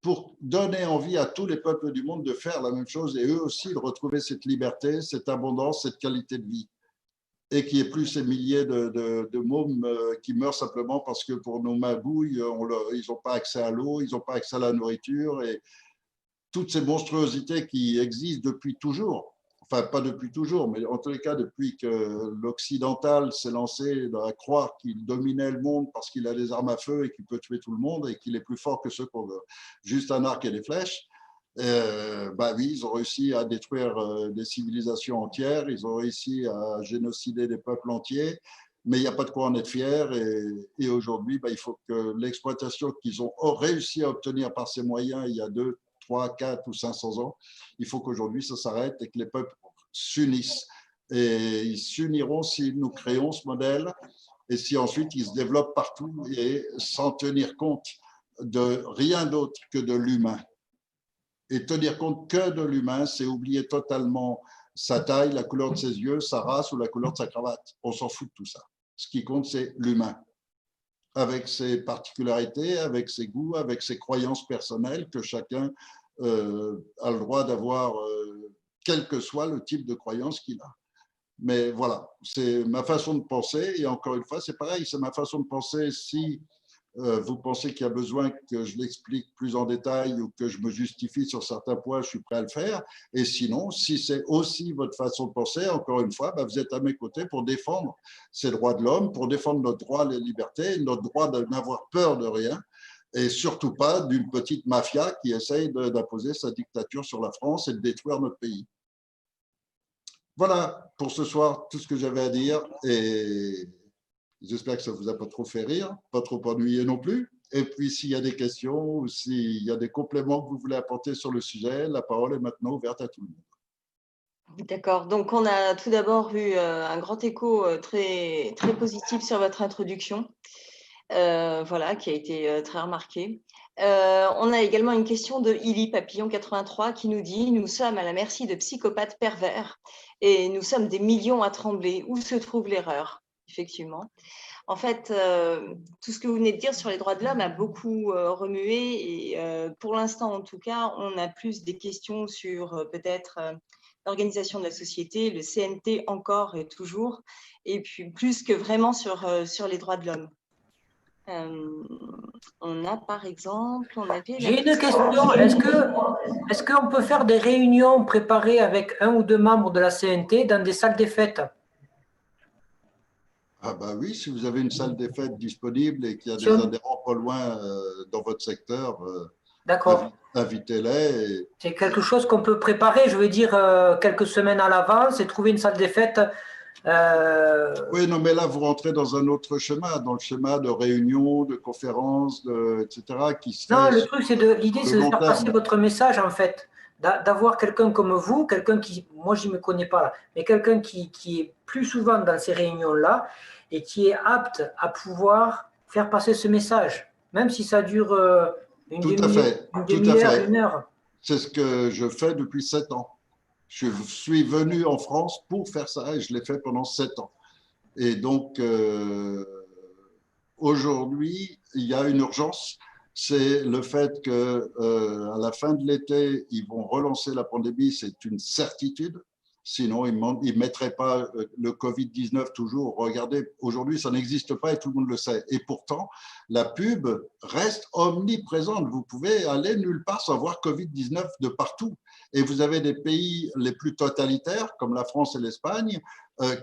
[SPEAKER 1] pour donner envie à tous les peuples du monde de faire la même chose et eux aussi de retrouver cette liberté, cette abondance, cette qualité de vie. Et qu'il n'y ait plus ces milliers de mômes qui meurent simplement parce que pour nos magouilles, ils n'ont pas accès à l'eau, ils n'ont pas accès à la nourriture et toutes ces monstruosités qui existent depuis toujours. Enfin, pas depuis toujours, mais en tous les cas, depuis que l'occidental s'est lancé à croire qu'il dominait le monde parce qu'il a des armes à feu et qu'il peut tuer tout le monde et qu'il est plus fort que ceux qui ont juste un arc et des flèches. Bah oui, ils ont réussi à détruire des civilisations entières, ils ont réussi à génocider des peuples entiers, mais il n'y a pas de quoi en être fier. Et aujourd'hui, bah, il faut que l'exploitation qu'ils ont réussi à obtenir par ces moyens il y a 2, 3, 4 ou 500 ans, il faut qu'aujourd'hui ça s'arrête et que les peuples s'unissent. Et ils s'uniront si nous créons ce modèle et si ensuite ils se développent partout et sans tenir compte de rien d'autre que de l'humain. Et tenir compte que de l'humain, c'est oublier totalement sa taille, la couleur de ses yeux, sa race ou la couleur de sa cravate. On s'en fout de tout ça. Ce qui compte, c'est l'humain, avec ses particularités, avec ses goûts, avec ses croyances personnelles, que chacun a le droit d'avoir, quel que soit le type de croyance qu'il a. Mais voilà, c'est ma façon de penser. Et encore une fois, c'est pareil, c'est ma façon de penser. Si vous pensez qu'il y a besoin que je l'explique plus en détail ou que je me justifie sur certains points, je suis prêt à le faire. Et sinon, si c'est aussi votre façon de penser, encore une fois, bah, vous êtes à mes côtés pour défendre ces droits de l'homme, pour défendre notre droit à la liberté, notre droit de n'avoir peur de rien, et surtout pas d'une petite mafia qui essaye d'imposer sa dictature sur la France et de détruire notre pays. Voilà pour ce soir tout ce que j'avais à dire. Et j'espère que ça ne vous a pas trop fait rire, pas trop ennuyé non plus. Et puis, s'il y a des questions ou s'il y a des compléments que vous voulez apporter sur le sujet, la parole est maintenant ouverte à tout le monde.
[SPEAKER 2] D'accord. Donc, on a tout d'abord eu un grand écho très, très positif sur votre introduction, voilà, qui a été très remarquée. On a également une question de Illy Papillon 83 qui nous dit « Nous sommes à la merci de psychopathes pervers et nous sommes des millions à trembler. Où se trouve l'erreur ?» Effectivement. En fait, tout ce que vous venez de dire sur les droits de l'homme a beaucoup remué et pour l'instant, en tout cas, on a plus des questions sur peut-être l'organisation de la société, le CNT encore et toujours, et puis plus que vraiment sur les droits de l'homme. On a par exemple,
[SPEAKER 3] J'ai une question, est-ce qu'on peut faire des réunions préparées avec un ou deux membres de la CNT dans des salles des fêtes?
[SPEAKER 1] Ah bah oui, si vous avez une salle des fêtes disponible et qu'il y a des adhérents pas loin dans votre secteur, invitez-les.
[SPEAKER 3] C'est quelque chose qu'on peut préparer, je veux dire, quelques semaines à l'avance et trouver une salle des fêtes
[SPEAKER 1] Oui, non, mais là, vous rentrez dans un autre schéma, dans le schéma de réunion, de conférences, etc., qui
[SPEAKER 3] Non,
[SPEAKER 1] serait
[SPEAKER 3] le truc, l'idée,
[SPEAKER 1] sur le
[SPEAKER 3] c'est de
[SPEAKER 1] long
[SPEAKER 3] faire passer
[SPEAKER 1] terme.
[SPEAKER 3] votre message, en fait. D'avoir quelqu'un comme vous, quelqu'un qui, moi, je ne me connais pas là, mais quelqu'un qui est plus souvent dans ces réunions-là et qui est apte à pouvoir faire passer ce message, même si ça dure
[SPEAKER 1] Tout à fait,
[SPEAKER 3] une
[SPEAKER 1] tout à
[SPEAKER 3] demi-heure,
[SPEAKER 1] fait.
[SPEAKER 3] 1 heure.
[SPEAKER 1] C'est ce que je fais depuis 7 ans. Je suis venu en France pour faire ça et je l'ai fait pendant 7 ans. Et donc, aujourd'hui, il y a une urgence. C'est le fait que à la fin de l'été, ils vont relancer la pandémie, c'est une certitude. Sinon, ils ne mettraient pas le Covid-19 toujours. Regardez, aujourd'hui, ça n'existe pas et tout le monde le sait. Et pourtant, la pub reste omniprésente. Vous pouvez aller nulle part sans voir Covid-19 de partout. Et vous avez des pays les plus totalitaires, comme la France et l'Espagne,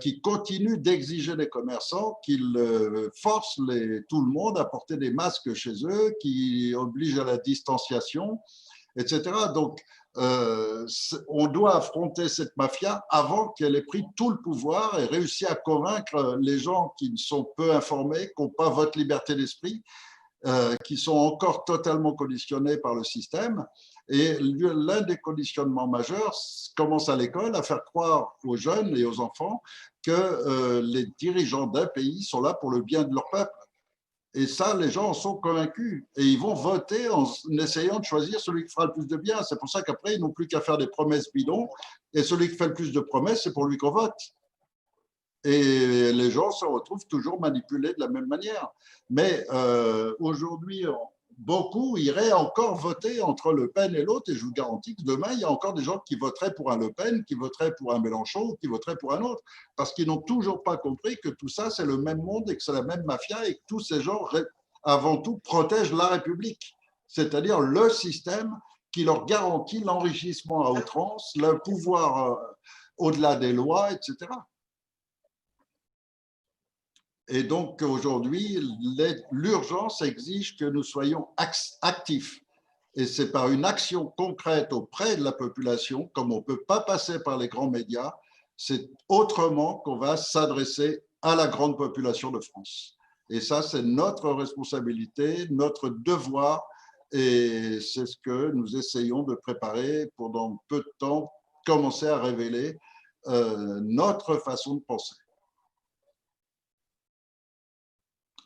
[SPEAKER 1] qui continuent d'exiger des commerçants qu'ils forcent tout le monde à porter des masques chez eux, qui obligent à la distanciation, etc. Donc, on doit affronter cette mafia avant qu'elle ait pris tout le pouvoir et réussi à convaincre les gens qui sont peu informés, qui n'ont pas votre liberté d'esprit, qui sont encore totalement conditionnés par le système. Et l'un des conditionnements majeurs commence à l'école à faire croire aux jeunes et aux enfants que les dirigeants d'un pays sont là pour le bien de leur peuple. Et ça, les gens en sont convaincus. Et ils vont voter en essayant de choisir celui qui fera le plus de bien. C'est pour ça qu'après, ils n'ont plus qu'à faire des promesses bidons. Et celui qui fait le plus de promesses, c'est pour lui qu'on vote. Et les gens se retrouvent toujours manipulés de la même manière. Mais aujourd'hui, beaucoup iraient encore voter entre Le Pen et l'autre. Et je vous garantis que demain, il y a encore des gens qui voteraient pour un Le Pen, qui voteraient pour un Mélenchon, qui voteraient pour un autre. Parce qu'ils n'ont toujours pas compris que tout ça, c'est le même monde et que c'est la même mafia et que tous ces gens, avant tout, protègent la République. C'est-à-dire le système qui leur garantit l'enrichissement à outrance, le pouvoir au-delà des lois, etc. Et donc aujourd'hui, l'urgence exige que nous soyons actifs. Et c'est par une action concrète auprès de la population, comme on ne peut pas passer par les grands médias, c'est autrement qu'on va s'adresser à la grande population de France. Et ça, c'est notre responsabilité, notre devoir, et c'est ce que nous essayons de préparer pour dans peu de temps commencer à révéler notre façon de penser.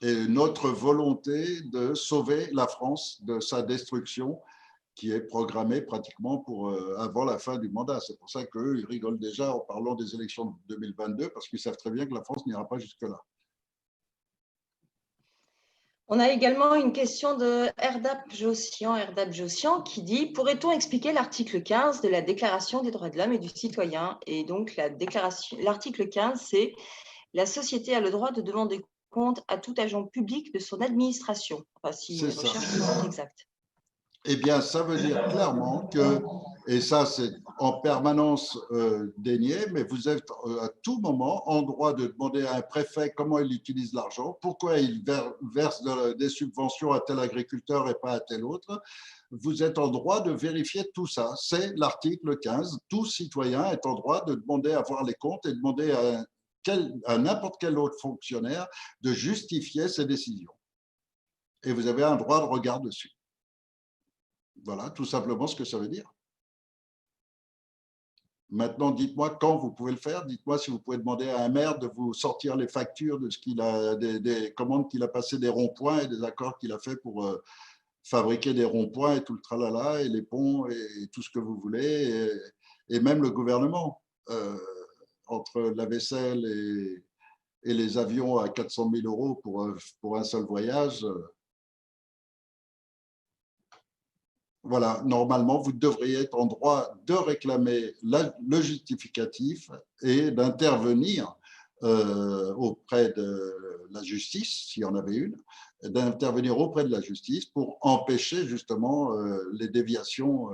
[SPEAKER 1] Et notre volonté de sauver la France de sa destruction qui est programmée pratiquement pour avant la fin du mandat. C'est pour ça qu'eux, ils rigolent déjà en parlant des élections de 2022 parce qu'ils savent très bien que la France n'ira pas jusque-là.
[SPEAKER 2] On a également une question de Erdap Jossian qui dit « Pourrait-on expliquer l'article 15 de la Déclaration des droits de l'homme et du citoyen ?» Et donc, l'article 15, c'est « La société a le droit de demander compte à tout agent public de son administration. » Enfin, si mes recherches sont exactes.
[SPEAKER 1] Eh bien, ça veut dire clairement que, et ça c'est en permanence dénié, mais vous êtes à tout moment en droit de demander à un préfet comment il utilise l'argent, pourquoi il verse des subventions à tel agriculteur et pas à tel autre. Vous êtes en droit de vérifier tout ça. C'est l'article 15. Tout citoyen est en droit de demander à voir les comptes et demander à n'importe quel autre fonctionnaire de justifier ses décisions. Et vous avez un droit de regard dessus. Voilà, tout simplement ce que ça veut dire. Maintenant, dites-moi quand vous pouvez le faire. Dites-moi si vous pouvez demander à un maire de vous sortir les factures de ce qu'il a, des commandes qu'il a passées des ronds-points et des accords qu'il a fait pour fabriquer des ronds-points et tout le tralala et les ponts et tout ce que vous voulez et même le gouvernement entre la vaisselle et les avions à 400 000 € pour un seul voyage. Voilà, normalement, vous devriez être en droit de réclamer le justificatif et d'intervenir auprès de la justice, s'il y en avait une, d'intervenir auprès de la justice pour empêcher justement les déviations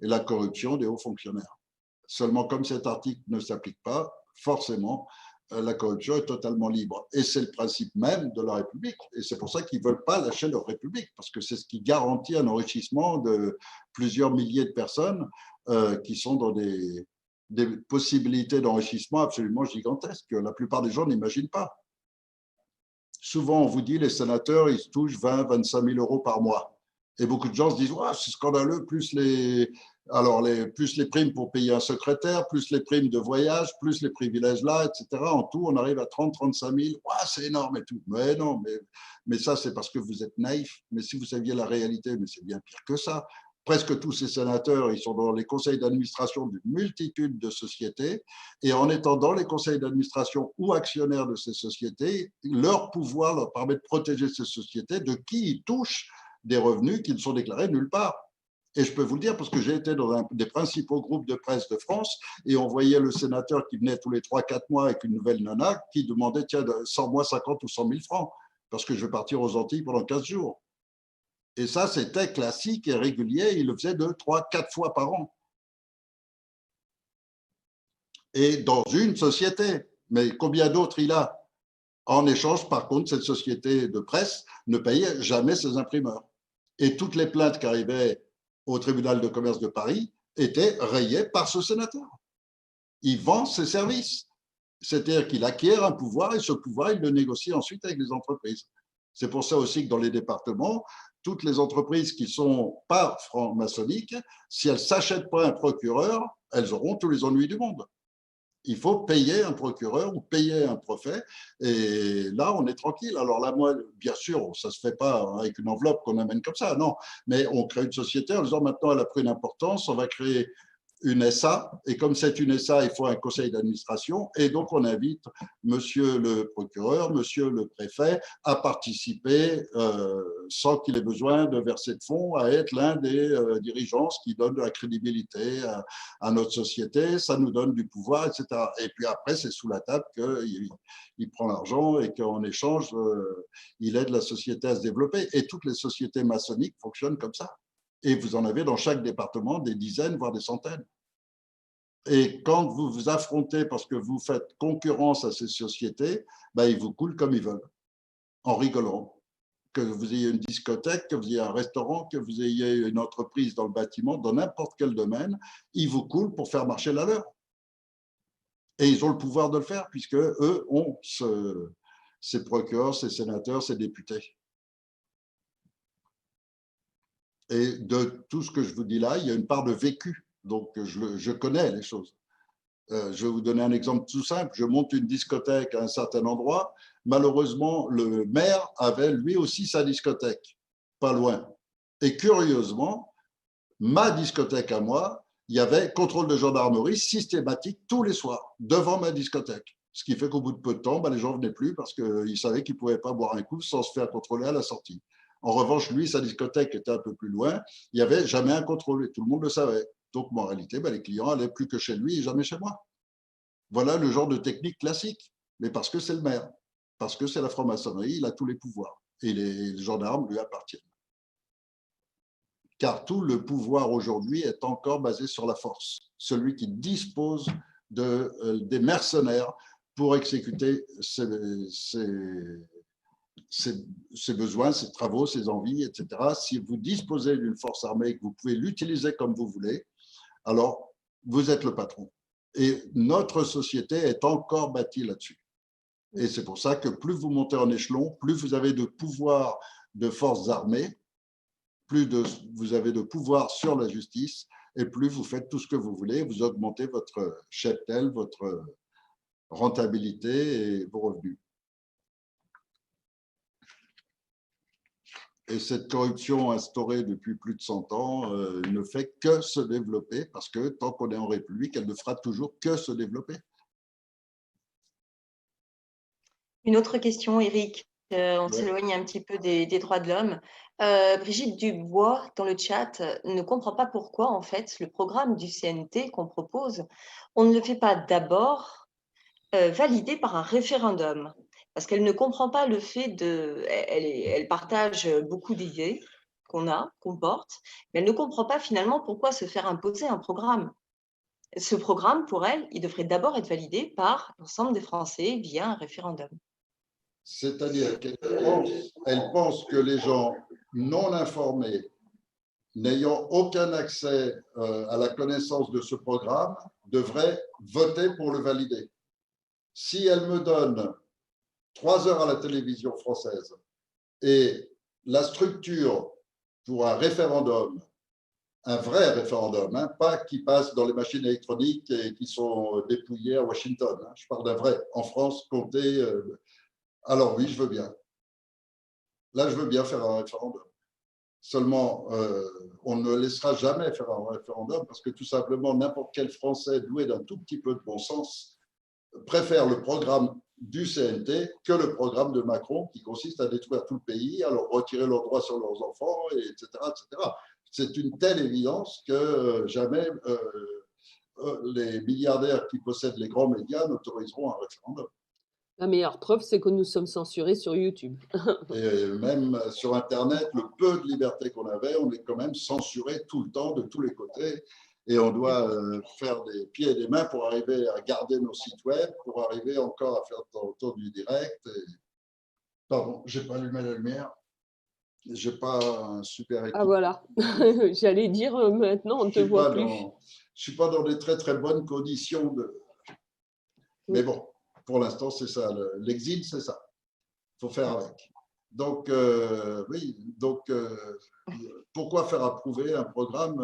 [SPEAKER 1] et la corruption des hauts fonctionnaires. Seulement, comme cet article ne s'applique pas, forcément, la corruption est totalement libre. Et c'est le principe même de la République. Et c'est pour ça qu'ils ne veulent pas lâcher leur République, parce que c'est ce qui garantit un enrichissement de plusieurs milliers de personnes qui sont dans des des possibilités d'enrichissement absolument gigantesques que la plupart des gens n'imaginent pas. Souvent, on vous dit les sénateurs, ils se touchent 20 000, 25 000 euros par mois. Et beaucoup de gens se disent, ouais, c'est scandaleux, plus les primes pour payer un secrétaire, plus les primes de voyage, plus les privilèges là, etc. En tout, on arrive à 30 000, 35 000. Ouais, c'est énorme et tout. Mais non, mais ça, c'est parce que vous êtes naïf. Mais si vous saviez la réalité, mais c'est bien pire que ça. Presque tous ces sénateurs, ils sont dans les conseils d'administration d'une multitude de sociétés. Et en étant dans les conseils d'administration ou actionnaires de ces sociétés, leur pouvoir leur permet de protéger ces sociétés de qui ils touchent des revenus qui ne sont déclarés nulle part. Et je peux vous le dire parce que j'ai été dans un des principaux groupes de presse de France et on voyait le sénateur qui venait tous les 3-4 mois avec une nouvelle nana qui demandait, tiens, sans moi 50 ou 100 000 francs parce que je vais partir aux Antilles pendant 15 jours. Et ça, c'était classique et régulier. Il le faisait 2, 3, 4 fois par an. Et dans une société. Mais combien d'autres il a? En échange, par contre, cette société de presse ne payait jamais ses imprimeurs. Et toutes les plaintes qui arrivaient au tribunal de commerce de Paris étaient rayées par ce sénateur. Il vend ses services. C'est-à-dire qu'il acquiert un pouvoir et ce pouvoir, il le négocie ensuite avec les entreprises. C'est pour ça aussi que dans les départements, toutes les entreprises qui ne sont pas franc-maçonniques, si elles ne s'achètent pas un procureur, elles auront tous les ennuis du monde. Il faut payer un procureur ou payer un préfet et là, on est tranquille. Alors là, moi, bien sûr, ça ne se fait pas avec une enveloppe qu'on amène comme ça, non. Mais on crée une société en disant maintenant, elle a pris une importance, on va créer une SA, et comme c'est une SA, il faut un conseil d'administration, et donc on invite monsieur le procureur, monsieur le préfet à participer sans qu'il ait besoin de verser de fonds, à être l'un des dirigeants, ce qui donne de la crédibilité à notre société, ça nous donne du pouvoir, etc. Et puis après, c'est sous la table qu'il prend l'argent et qu'en échange, il aide la société à se développer. Et toutes les sociétés maçonniques fonctionnent comme ça. Et vous en avez dans chaque département des dizaines, voire des centaines. Et quand vous vous affrontez parce que vous faites concurrence à ces sociétés, ben, ils vous coulent comme ils veulent, en rigolant. Que vous ayez une discothèque, que vous ayez un restaurant, que vous ayez une entreprise dans le bâtiment, dans n'importe quel domaine, ils vous coulent pour faire marcher la leur. Et ils ont le pouvoir de le faire, puisque eux ont ces procureurs, ces sénateurs, ces députés. Et de tout ce que je vous dis là, il y a une part de vécu. Donc, je connais les choses. Je vais vous donner un exemple tout simple. Je monte une discothèque à un certain endroit. Malheureusement, le maire avait lui aussi sa discothèque, pas loin. Et curieusement, ma discothèque à moi, il y avait contrôle de gendarmerie systématique tous les soirs, devant ma discothèque. Ce qui fait qu'au bout de peu de temps, les gens ne venaient plus parce qu'ils savaient qu'ils ne pouvaient pas boire un coup sans se faire contrôler à la sortie. En revanche, lui, sa discothèque était un peu plus loin. Il n'y avait jamais un contrôle et tout le monde le savait. Donc, en réalité, les clients allaient plus que chez lui et jamais chez moi. Voilà le genre de technique classique. Mais parce que c'est le maire, parce que c'est la franc-maçonnerie, il a tous les pouvoirs. Et les gendarmes lui appartiennent. Car tout le pouvoir aujourd'hui est encore basé sur la force. Celui qui dispose des mercenaires pour exécuter ses besoins, ses travaux, ses envies, etc. Si vous disposez d'une force armée et que vous pouvez l'utiliser comme vous voulez, alors vous êtes le patron. Et notre société est encore bâtie là-dessus. Et c'est pour ça que plus vous montez en échelon, plus vous avez de pouvoir de forces armées, plus vous avez de pouvoir sur la justice, et plus vous faites tout ce que vous voulez, vous augmentez votre cheptel, votre rentabilité et vos revenus. Et cette corruption instaurée depuis plus de 100 ans ne fait que se développer parce que tant qu'on est en République, elle ne fera toujours que se développer.
[SPEAKER 2] Une autre question, Eric. On s'éloigne un petit peu des droits de l'homme. Brigitte Dubois, dans le chat, ne comprend pas pourquoi, en fait, le programme du CNT qu'on propose, on ne le fait pas d'abord valider par un référendum. Parce qu'elle ne comprend pas le fait de… Elle partage beaucoup d'idées qu'on porte, mais elle ne comprend pas finalement pourquoi se faire imposer un programme. Ce programme, pour elle, il devrait d'abord être validé par l'ensemble des Français via un référendum.
[SPEAKER 1] C'est-à-dire qu'elle pense que les gens non informés n'ayant aucun accès à la connaissance de ce programme, devrait voter pour le valider. Si elle me donne 3 heures à la télévision française et la structure pour un référendum, un vrai référendum, hein, pas qui passe dans les machines électroniques et qui sont dépouillées à Washington, hein, je parle d'un vrai, en France, compté, alors oui, je veux bien. Là, je veux bien faire un référendum. Seulement, on ne laissera jamais faire un référendum parce que tout simplement, n'importe quel Français doué d'un tout petit peu de bon sens préfère le programme du CNT que le programme de Macron qui consiste à détruire tout le pays, à leur retirer leurs droits sur leurs enfants, etc. etc. C'est une telle évidence que jamais les milliardaires qui possèdent les grands médias n'autoriseront un référendum.
[SPEAKER 4] La meilleure preuve, c'est que nous sommes censurés sur YouTube.
[SPEAKER 1] Et même sur Internet, le peu de liberté qu'on avait, on est quand même censuré tout le temps, de tous les côtés. Et on doit faire des pieds et des mains pour arriver à garder nos sites web, pour arriver encore à faire le tour du direct. Et... Pardon, je n'ai pas allumé la lumière. Je n'ai pas un super équipe.
[SPEAKER 4] Ah voilà, j'allais dire maintenant, on ne te voit plus.
[SPEAKER 1] Je ne suis pas dans des très très bonnes conditions. Mais bon, pour l'instant, c'est ça. L'exil, c'est ça. Il faut faire avec. Donc, oui, donc, pourquoi faire approuver un programme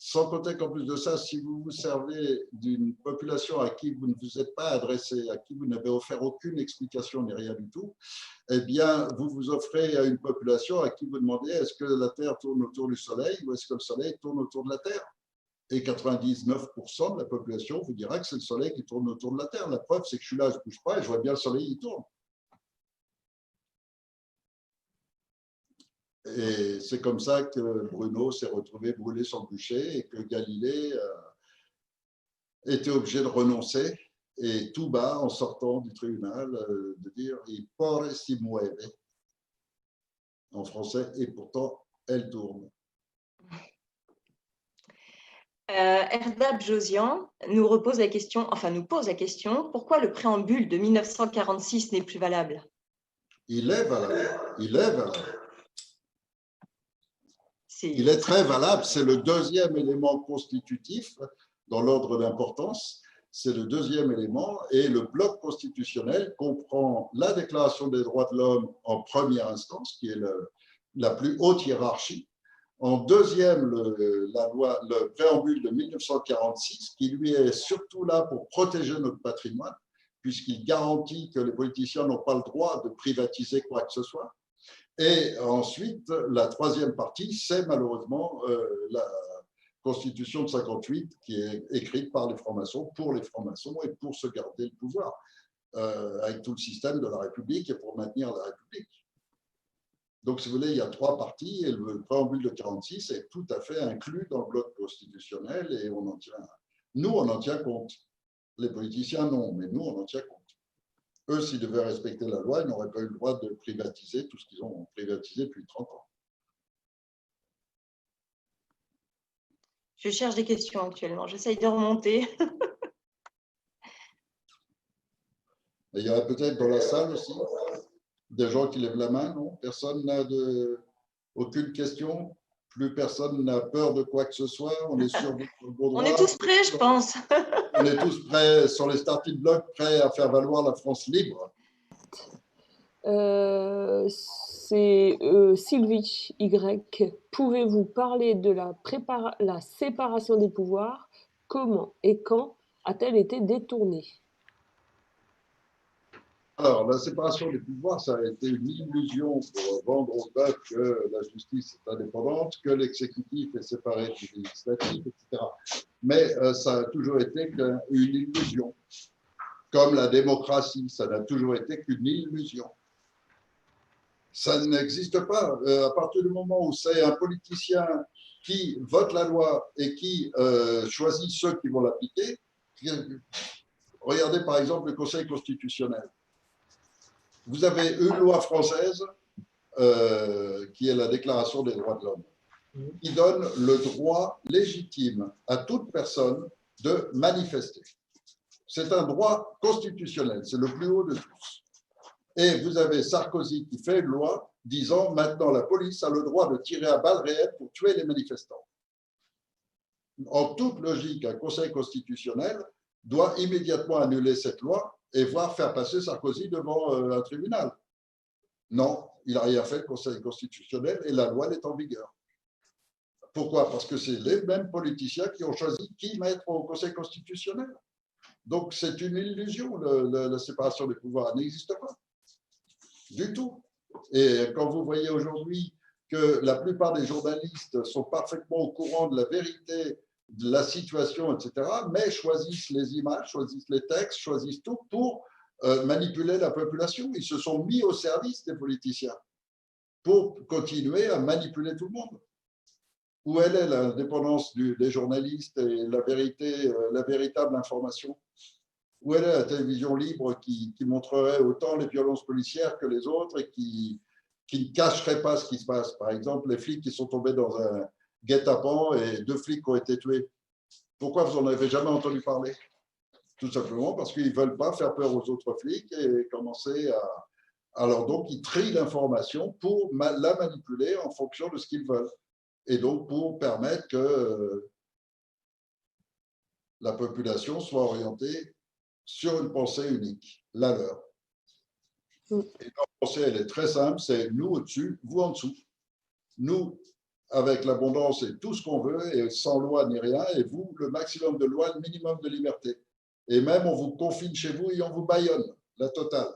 [SPEAKER 1] sans compter qu'en plus de ça, si vous vous servez d'une population à qui vous ne vous êtes pas adressé, à qui vous n'avez offert aucune explication ni rien du tout, eh bien, vous vous offrez à une population à qui vous demandez est-ce que la Terre tourne autour du Soleil ou est-ce que le Soleil tourne autour de la Terre? Et 99% de la population vous dira que c'est le Soleil qui tourne autour de la Terre. La preuve, c'est que je suis là, je ne bouge pas et je vois bien le Soleil, il tourne. Et c'est comme ça que Bruno s'est retrouvé brûlé sur le bûcher et que Galilée était obligé de renoncer et tout bas, en sortant du tribunal, de dire « il porre si muove » en français, et pourtant, elle tourne.
[SPEAKER 2] Erdab Josian nous pose la question, pourquoi le préambule de 1946 n'est plus valable?
[SPEAKER 1] Il est valable, il est valable. Il est très valable, c'est le deuxième élément constitutif dans l'ordre d'importance, c'est le deuxième élément, et le bloc constitutionnel comprend la Déclaration des droits de l'homme en première instance, qui est la plus haute hiérarchie, en deuxième, le préambule de 1946, qui lui est surtout là pour protéger notre patrimoine, puisqu'il garantit que les politiciens n'ont pas le droit de privatiser quoi que ce soit. Et ensuite, la troisième partie, c'est malheureusement la Constitution de 58 qui est écrite par les francs-maçons, pour les francs-maçons et pour se garder le pouvoir, avec tout le système de la République et pour maintenir la République. Donc, si vous voulez, il y a trois parties et le préambule de 46 est tout à fait inclus dans le bloc constitutionnel et nous, on en tient compte. Les politiciens, non, mais nous, on en tient compte. Eux, s'ils devaient respecter la loi, ils n'auraient pas eu le droit de privatiser tout ce qu'ils ont privatisé depuis 30 ans.
[SPEAKER 2] Je cherche des questions actuellement, j'essaye de remonter.
[SPEAKER 1] Et il y aurait peut-être dans la salle aussi des gens qui lèvent la main, non? Personne n'a aucune question? Plus personne n'a peur de quoi que ce soit? On est sûr de vos droits?
[SPEAKER 2] On est tous prêts, je pense.
[SPEAKER 1] On est tous prêts, sur les starting blocks, prêts à faire valoir la France libre?
[SPEAKER 4] C'est Sylvie Y. Pouvez-vous parler de la séparation des pouvoirs? Comment et quand a-t-elle été détournée?
[SPEAKER 1] Alors, la séparation des pouvoirs, ça a été une illusion pour vendre au peuple que la justice est indépendante, que l'exécutif est séparé du législatif, etc. Mais ça a toujours été qu'une illusion. Comme la démocratie, ça n'a toujours été qu'une illusion. Ça n'existe pas. À partir du moment où c'est un politicien qui vote la loi et qui choisit ceux qui vont l'appliquer, regardez par exemple le Conseil constitutionnel. Vous avez une loi française qui est la Déclaration des droits de l'homme, qui donne le droit légitime à toute personne de manifester. C'est un droit constitutionnel, c'est le plus haut de tous. Et vous avez Sarkozy qui fait une loi disant maintenant la police a le droit de tirer à balles réelles pour tuer les manifestants. En toute logique, un conseil constitutionnel doit immédiatement annuler cette loi et voir faire passer Sarkozy devant un tribunal. Non, il n'a rien fait, le conseil constitutionnel, et la loi elle est en vigueur. Pourquoi? Parce que c'est les mêmes politiciens qui ont choisi qui mettre au conseil constitutionnel. Donc c'est une illusion, la séparation des pouvoirs, elle n'existe pas du tout. Et quand vous voyez aujourd'hui que la plupart des journalistes sont parfaitement au courant de la vérité, de la situation, etc., mais choisissent les images, choisissent les textes, choisissent tout pour manipuler la population. Ils se sont mis au service des politiciens pour continuer à manipuler tout le monde. Où elle est l'indépendance des journalistes et la vérité, la véritable information? Où elle est la télévision libre qui montrerait autant les violences policières que les autres et qui ne cacherait pas ce qui se passe? Par exemple, les flics qui sont tombés dans un guet-apens et 2 flics ont été tués. Pourquoi vous n'en avez jamais entendu parler? Tout simplement parce qu'ils ne veulent pas faire peur aux autres flics et commencer à… Alors donc, ils trient l'information pour la manipuler en fonction de ce qu'ils veulent. Et donc pour permettre que la population soit orientée sur une pensée unique, la leur. Et leur pensée, elle est très simple, c'est nous au-dessus, vous en dessous. Nous, avec l'abondance et tout ce qu'on veut, et sans loi ni rien, et vous, le maximum de loi, le minimum de liberté. Et même, on vous confine chez vous et on vous bâillonne, la totale.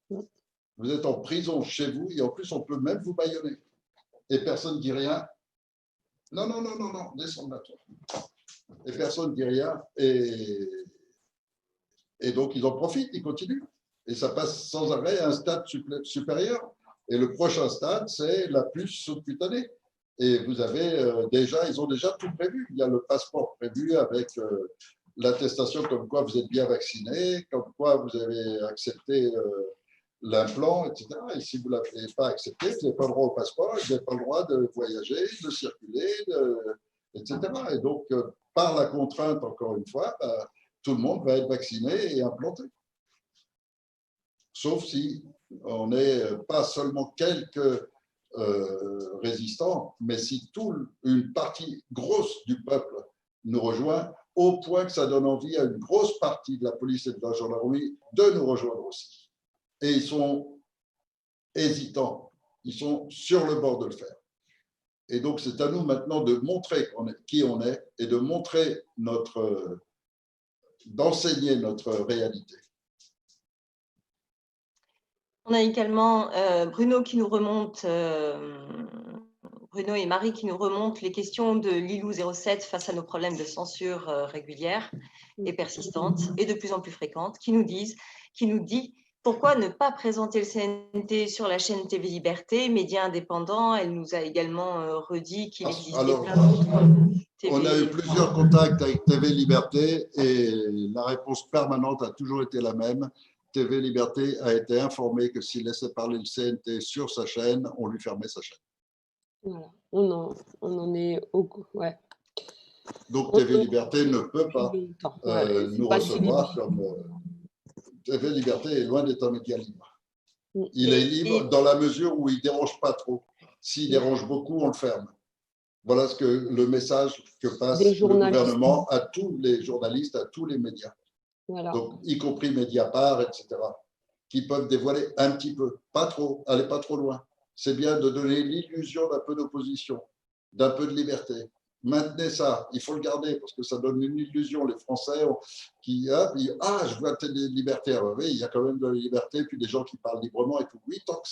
[SPEAKER 1] Vous êtes en prison chez vous et en plus, on peut même vous bâillonner. Et personne ne dit rien. Non, non, non, non, non, descends là, toi. Et personne ne dit rien. Et donc, ils en profitent, ils continuent. Et ça passe sans arrêt à un stade supérieur. Et le prochain stade, c'est la puce cutanée. Et vous avez ils ont déjà tout prévu. Il y a le passeport prévu avec l'attestation comme quoi vous êtes bien vacciné, comme quoi vous avez accepté l'implant, etc. Et si vous ne l'avez pas accepté, vous n'avez pas le droit au passeport, vous n'avez pas le droit de voyager, de circuler, etc. Et donc, par la contrainte, encore une fois, tout le monde va être vacciné et implanté. Sauf si on n'est pas seulement quelques résistants, mais si une partie grosse du peuple nous rejoint, au point que ça donne envie à une grosse partie de la police et de la gendarmerie de nous rejoindre aussi. Et ils sont hésitants, ils sont sur le bord de le faire. Et donc, c'est à nous maintenant de montrer qui on est et de montrer d'enseigner notre réalité.
[SPEAKER 2] On a également Bruno qui nous remonte, Bruno et Marie qui nous remontent les questions de Lilou 07 face à nos problèmes de censure régulière et persistante et de plus en plus fréquente, qui nous dit pourquoi ne pas présenter le CNT sur la chaîne TV Liberté, média indépendant. Elle nous a également redit qu'il existait plein d'autres TV.
[SPEAKER 1] On a eu plusieurs contacts avec TV Liberté et la réponse permanente a toujours été la même. TV Liberté a été informé que s'il laissait parler le CNT sur sa chaîne, on lui fermait sa chaîne.
[SPEAKER 4] Voilà, on en est au coup, ouais.
[SPEAKER 1] Donc TV Liberté ne peut pas nous recevoir comme… TV Liberté est loin d'être un média libre. Il est libre dans la mesure où il ne dérange pas trop. S'il dérange beaucoup, on le ferme. Voilà le message que passe le gouvernement à tous les journalistes, à tous les médias. Voilà. Donc, y compris Mediapart, etc., qui peuvent dévoiler un petit peu, pas trop, allez pas trop loin. C'est bien de donner l'illusion d'un peu d'opposition, d'un peu de liberté. Maintenez ça, il faut le garder parce que ça donne une illusion. Les Français qui je vois des libertés. Oui, il y a quand même de la liberté, puis des gens qui parlent librement et tout. Oui, tant que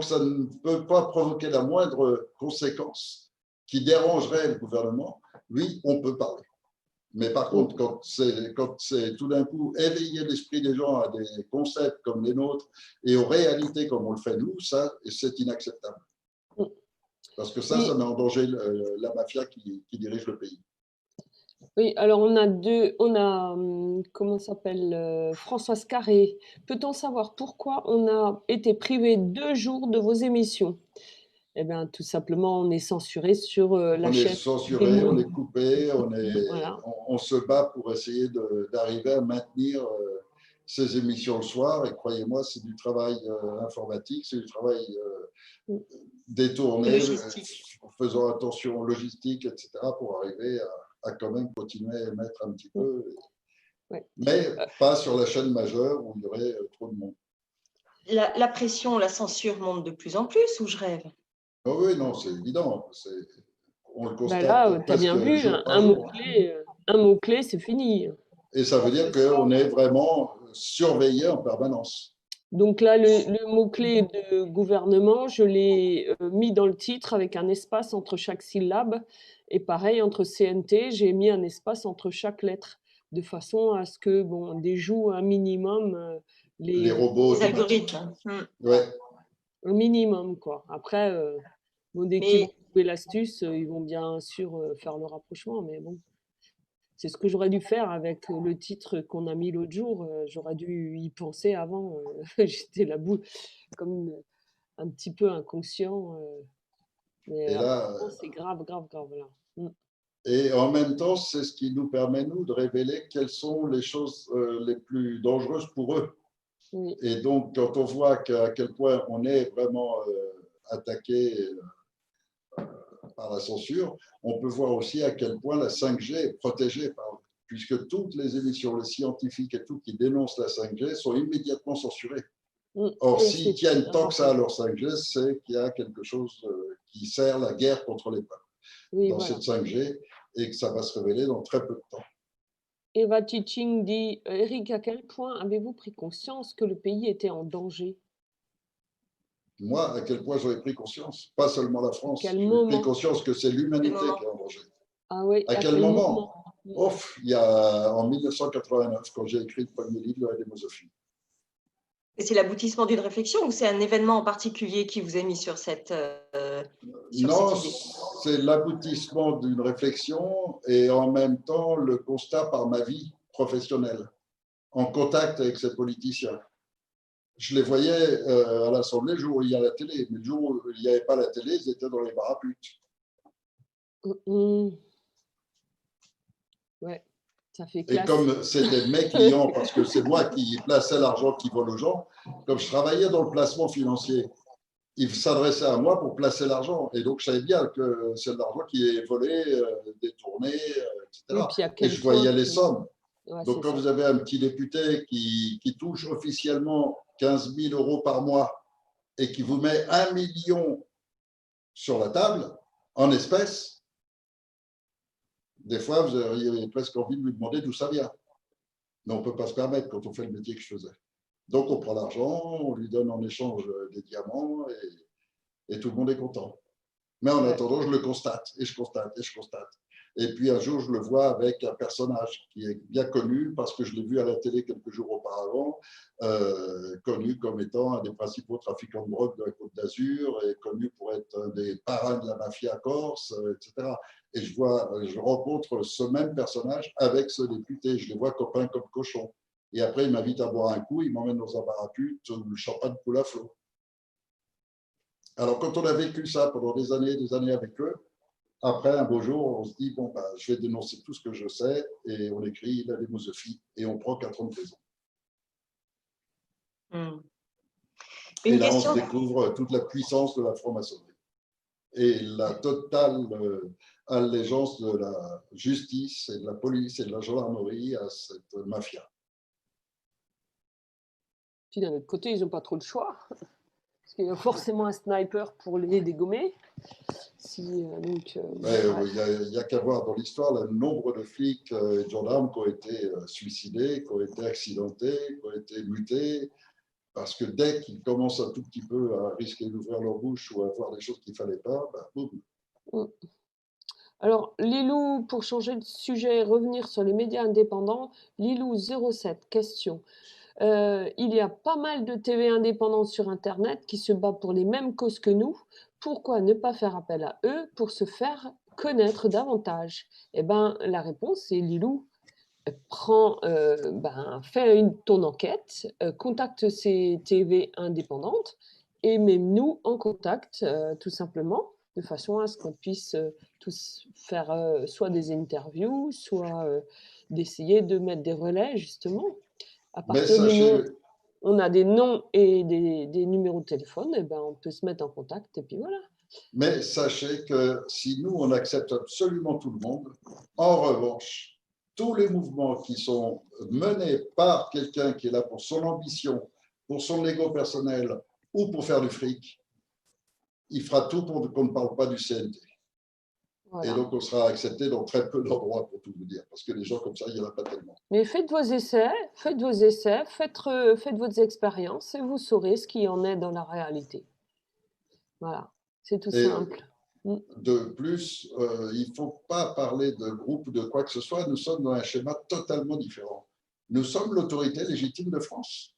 [SPEAKER 1] ça ne peut pas provoquer la moindre conséquence qui dérangerait le gouvernement, oui, on peut parler. Mais par contre, quand c'est tout d'un coup éveiller l'esprit des gens à des concepts comme les nôtres et aux réalités comme on le fait nous, ça, c'est inacceptable. Parce que ça met en danger la mafia qui dirige le pays.
[SPEAKER 4] Oui, alors on a comment s'appelle, Françoise Carré. Peut-on savoir pourquoi on a été privé 2 jours de vos émissions? Eh bien, tout simplement, on est censuré sur la chaîne.
[SPEAKER 1] On est censuré, on est coupé, on se bat pour essayer d'arriver à maintenir ces émissions le soir, et croyez-moi, c'est du travail informatique, c'est du travail détourné, faisant attention aux logistiques, etc., pour arriver à quand même continuer à émettre un petit peu, mais pas sur la chaîne majeure où il y aurait trop de monde.
[SPEAKER 2] La pression, la censure monte de plus en plus, ou je rêve?
[SPEAKER 1] Oh oui, non, c'est évident. On le constate
[SPEAKER 4] là, tu as bien vu,
[SPEAKER 1] jour par
[SPEAKER 4] un
[SPEAKER 1] jour.
[SPEAKER 4] mot-clé, c'est fini.
[SPEAKER 1] Et ça veut dire qu'on est vraiment surveillé en permanence.
[SPEAKER 4] Donc là, le mot-clé de gouvernement, je l'ai mis dans le titre avec un espace entre chaque syllabe. Et pareil, entre CNT, j'ai mis un espace entre chaque lettre, de façon à ce que, bon, on déjoue un minimum
[SPEAKER 1] Les robots.
[SPEAKER 2] Les algorithmes.
[SPEAKER 1] Ouais.
[SPEAKER 4] Un minimum, quoi. Après, bon, dès qu'ils vont trouver l'astuce, ils vont bien sûr faire le rapprochement, mais bon. C'est ce que j'aurais dû faire avec le titre qu'on a mis l'autre jour. J'aurais dû y penser avant. J'étais là bout comme un petit peu inconscient. Mais
[SPEAKER 1] Et là,
[SPEAKER 4] c'est grave, grave, grave. Là.
[SPEAKER 1] Et en même temps, c'est ce qui nous permet, nous, de révéler quelles sont les choses les plus dangereuses pour eux.
[SPEAKER 4] Oui.
[SPEAKER 1] Et donc, quand on voit à quel point on est vraiment attaqué par la censure, on peut voir aussi à quel point la 5G est protégée, puisque toutes les émissions, les scientifiques et tout qui dénoncent la 5G sont immédiatement censurées. Or, s'ils tiennent tant que ça à leur 5G, c'est qu'il y a quelque chose qui sert la guerre contre les peuples dans cette 5G, et que ça va se révéler dans très peu de temps.
[SPEAKER 4] Eva Teaching dit, Eric, à quel point avez-vous pris conscience que le pays était en danger?
[SPEAKER 1] Moi, à quel point j'en ai pris conscience? Pas seulement la France. J'ai pris conscience que c'est l'humanité qui est en danger.
[SPEAKER 4] Ah oui,
[SPEAKER 1] à quel moment? Il y a en 1989, quand j'ai écrit le premier livre de la démosophie.
[SPEAKER 2] Et c'est l'aboutissement d'une réflexion ou c'est un événement en particulier qui vous a mis sur cette
[SPEAKER 1] non, c'est l'aboutissement d'une réflexion et en même temps le constat par ma vie professionnelle, en contact avec ces politiciens. Je les voyais à l'Assemblée le jour où il y a la télé, mais le jour où il n'y avait pas la télé, ils étaient dans les bars à putes.
[SPEAKER 4] Ouais, ça fait classe.
[SPEAKER 1] Et comme c'était mes clients, parce que c'est moi qui plaçais l'argent qui vole aux gens, comme je travaillais dans le placement financier, ils s'adressaient à moi pour placer l'argent. Et donc, je savais bien que c'est de l'argent qui est volé, détourné, etc. Et je voyais les sommes.
[SPEAKER 4] Ouais,
[SPEAKER 1] donc, quand vous avez un petit député qui touche officiellement 15 000 € par mois et qui vous met 1 million sur la table, en espèces, des fois, vous auriez presque envie de lui demander d'où ça vient. Mais on ne peut pas se permettre quand on fait le métier que je faisais. Donc, on prend l'argent, on lui donne en échange des diamants et tout le monde est content. Mais en attendant, je le constate et je constate et je constate. Et puis un jour, je le vois avec un personnage qui est bien connu parce que je l'ai vu à la télé quelques jours auparavant, connu comme étant un des principaux trafiquants de drogue de la Côte d'Azur et connu pour être un des parrains de la mafia corse, etc. Et je rencontre ce même personnage avec ce député. Je les vois copains comme cochons. Et après, il m'invite à boire un coup, il m'emmène dans un bar à pute où le champagne coule à flot. Alors, quand on a vécu ça pendant des années avec eux, après, un beau jour, on se dit, bon, je vais dénoncer tout ce que je sais, et on écrit la démosophie, et on prend 4 ans de prison. Et là, on se découvre toute la puissance de la franc-maçonnerie et la totale allégeance de la justice et de la police et de la gendarmerie à cette mafia.
[SPEAKER 4] Puis d'un autre côté, ils n'ont pas trop le choix. Parce qu'il y a forcément un sniper pour les dégommer. Il
[SPEAKER 1] n'y a qu'à voir dans l'histoire le nombre de flics et de gendarmes qui ont été suicidés, qui ont été accidentés, qui ont été mutés, parce que dès qu'ils commencent un tout petit peu à risquer d'ouvrir leur bouche ou à voir des choses qu'il ne fallait pas, boum.
[SPEAKER 4] Alors, Lilou, pour changer de sujet et revenir sur les médias indépendants, Lilou07, question. Il y a pas mal de TV indépendantes sur Internet qui se battent pour les mêmes causes que nous. Pourquoi ne pas faire appel à eux pour se faire connaître davantage? Eh bien, la réponse, c'est Lilou. Fais ton enquête, contacte ces TV indépendantes et mets-nous en contact, tout simplement, de façon à ce qu'on puisse tous faire soit des interviews, soit d'essayer de mettre des relais, justement. À
[SPEAKER 1] Mais
[SPEAKER 4] partir du
[SPEAKER 1] sachez,
[SPEAKER 4] moment où on a des noms et des numéros de téléphone, eh ben, on peut se mettre en contact et puis voilà.
[SPEAKER 1] mais sachez que si nous, on accepte absolument tout le monde, en revanche, tous les mouvements qui sont menés par quelqu'un qui est là pour son ambition, pour son ego personnel ou pour faire du fric, il fera tout pour qu'on ne parle pas du CNT.
[SPEAKER 4] Voilà.
[SPEAKER 1] Et donc, on sera accepté dans très peu d'endroits, pour tout vous dire, parce que les gens comme ça, il n'y en a pas tellement.
[SPEAKER 4] Mais faites vos essais, faites vos expériences et vous saurez ce qu'il en est dans la réalité. Voilà, c'est tout
[SPEAKER 1] Et
[SPEAKER 4] simple.
[SPEAKER 1] de plus, il ne faut pas parler de groupe, de quoi que ce soit. Nous sommes dans un schéma totalement différent. Nous sommes l'autorité légitime de France.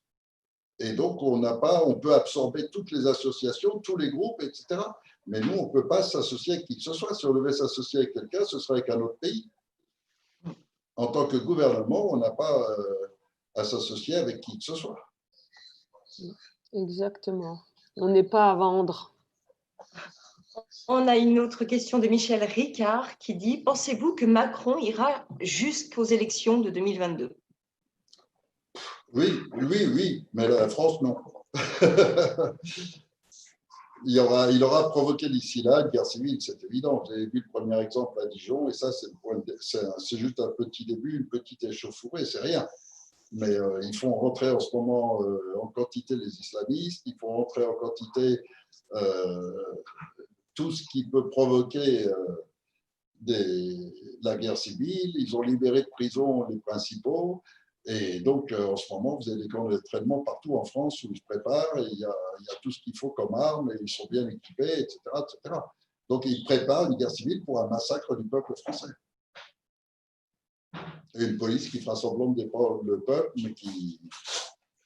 [SPEAKER 1] Et donc, on peut absorber toutes les associations, tous les groupes, etc. Mais nous, on ne peut pas s'associer avec qui que ce soit. Si on devait s'associer avec quelqu'un, ce serait avec un autre pays. En tant que gouvernement, on n'a pas à s'associer avec qui que ce soit.
[SPEAKER 4] Exactement. On n'est pas à vendre.
[SPEAKER 2] On a une autre question de Michel Ricard qui dit « Pensez-vous que Macron ira jusqu'aux élections de 2022 ?»
[SPEAKER 1] Oui, mais la France, non. Il aura provoqué d'ici là une guerre civile, c'est évident. Vous avez vu le premier exemple à Dijon, et ça, c'est juste un petit début, une petite échauffourée, c'est rien. Mais ils font rentrer en ce moment en quantité les islamistes, ils font rentrer en quantité tout ce qui peut provoquer la guerre civile. Ils ont libéré de prison les principaux. Et donc, en ce moment, vous avez des camps d'entraînement partout en France où ils se préparent. Et il y a tout ce qu'il faut comme armes, et ils sont bien équipés, etc., etc. Donc, ils préparent une guerre civile pour un massacre du peuple français. Et une police qui fera semblant de défendre le peuple, mais qui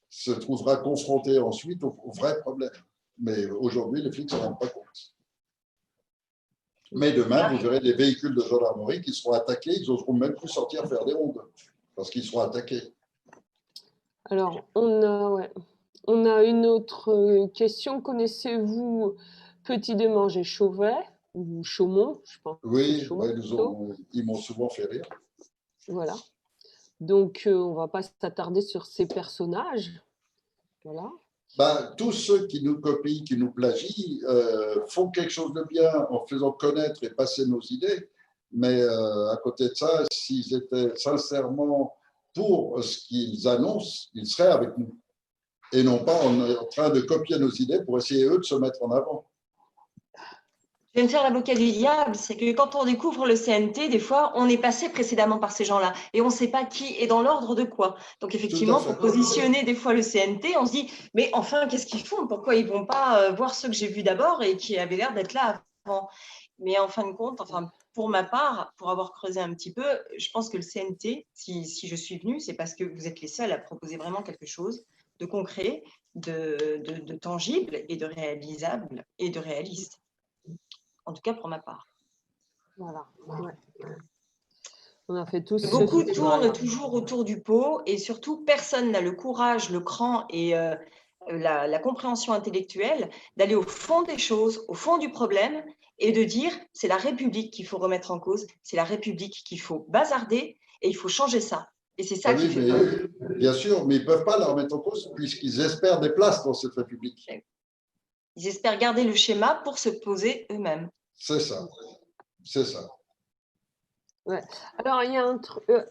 [SPEAKER 1] se trouvera confrontée ensuite aux vrais problèmes. Mais aujourd'hui, les flics ne s'en rendent pas compte. Mais demain, vous verrez des véhicules de gendarmerie qui seront attaqués. Ils n'oseront même plus sortir faire des rondes parce qu'ils seront attaqués.
[SPEAKER 4] Alors, on a une autre question. Connaissez-vous Petit Démanger Chauvet ou Chaumont? Je pense que c'est
[SPEAKER 1] Oui,
[SPEAKER 4] Chaumont.
[SPEAKER 1] ils m'ont souvent fait rire.
[SPEAKER 4] Voilà. Donc, on ne va pas s'attarder sur ces personnages. Voilà.
[SPEAKER 1] Tous ceux qui nous copient, qui nous plagient, font quelque chose de bien en faisant connaître et passer nos idées. Mais à côté de ça, s'ils étaient sincèrement pour ce qu'ils annoncent, ils seraient avec nous. Et non pas en train de copier nos idées pour essayer, eux, de se mettre en avant.
[SPEAKER 2] Je vais me faire l'avocat du diable, c'est que quand on découvre le CNT, des fois, on est passé précédemment par ces gens-là et on ne sait pas qui est dans l'ordre de quoi. Donc, effectivement, pour positionner des fois le CNT, on se dit, mais enfin, qu'est-ce qu'ils font? Pourquoi ils ne vont pas voir ceux que j'ai vus d'abord et qui avaient l'air d'être là avant? Mais en fin de compte, pour ma part, pour avoir creusé un petit peu, je pense que le CNT, si je suis venue, c'est parce que vous êtes les seuls à proposer vraiment quelque chose de concret, de tangible et de réalisable et de réaliste. En tout cas, pour ma part.
[SPEAKER 4] Voilà. Ouais. On a fait tous
[SPEAKER 2] Beaucoup tournent toujours autour du pot et surtout, personne n'a le courage, le cran et la compréhension intellectuelle d'aller au fond des choses, au fond du problème et de dire c'est la République qu'il faut remettre en cause, c'est la République qu'il faut bazarder et il faut changer ça. Et c'est ça qui fait peur.
[SPEAKER 1] Bien sûr, mais ils ne peuvent pas la remettre en cause puisqu'ils espèrent des places dans cette République.
[SPEAKER 2] Ils espèrent garder le schéma pour se poser eux-mêmes.
[SPEAKER 1] C'est ça. C'est ça.
[SPEAKER 4] Ouais. Alors, il y a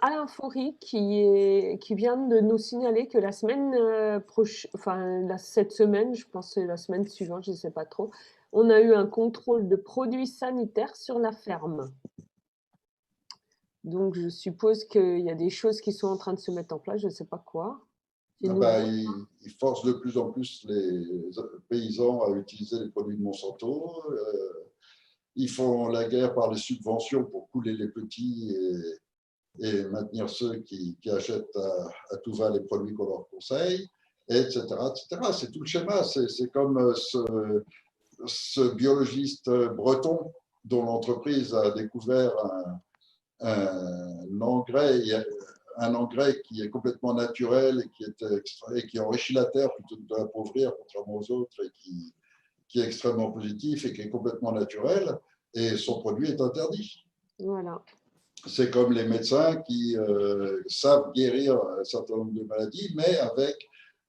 [SPEAKER 4] Alain Faury qui vient de nous signaler que la semaine prochaine, cette semaine, je pense que c'est la semaine suivante, je ne sais pas trop, on a eu un contrôle de produits sanitaires sur la ferme. Donc, je suppose qu'il y a des choses qui sont en train de se mettre en place, je ne sais pas quoi.
[SPEAKER 1] Ils forcent de plus en plus les paysans à utiliser les produits de Monsanto. Ils font la guerre par les subventions pour couler les petits et maintenir ceux qui achètent à tout va les produits qu'on leur conseille, etc. etc. C'est tout le schéma. C'est comme ce biologiste breton dont l'entreprise a découvert un engrais qui est complètement naturel et qui enrichit la terre plutôt que de l'appauvrir, contrairement aux autres, et qui est extrêmement positif et qui est complètement naturel, et son produit est interdit.
[SPEAKER 4] Voilà.
[SPEAKER 1] c'est comme les médecins qui savent guérir un certain nombre de maladies, mais avec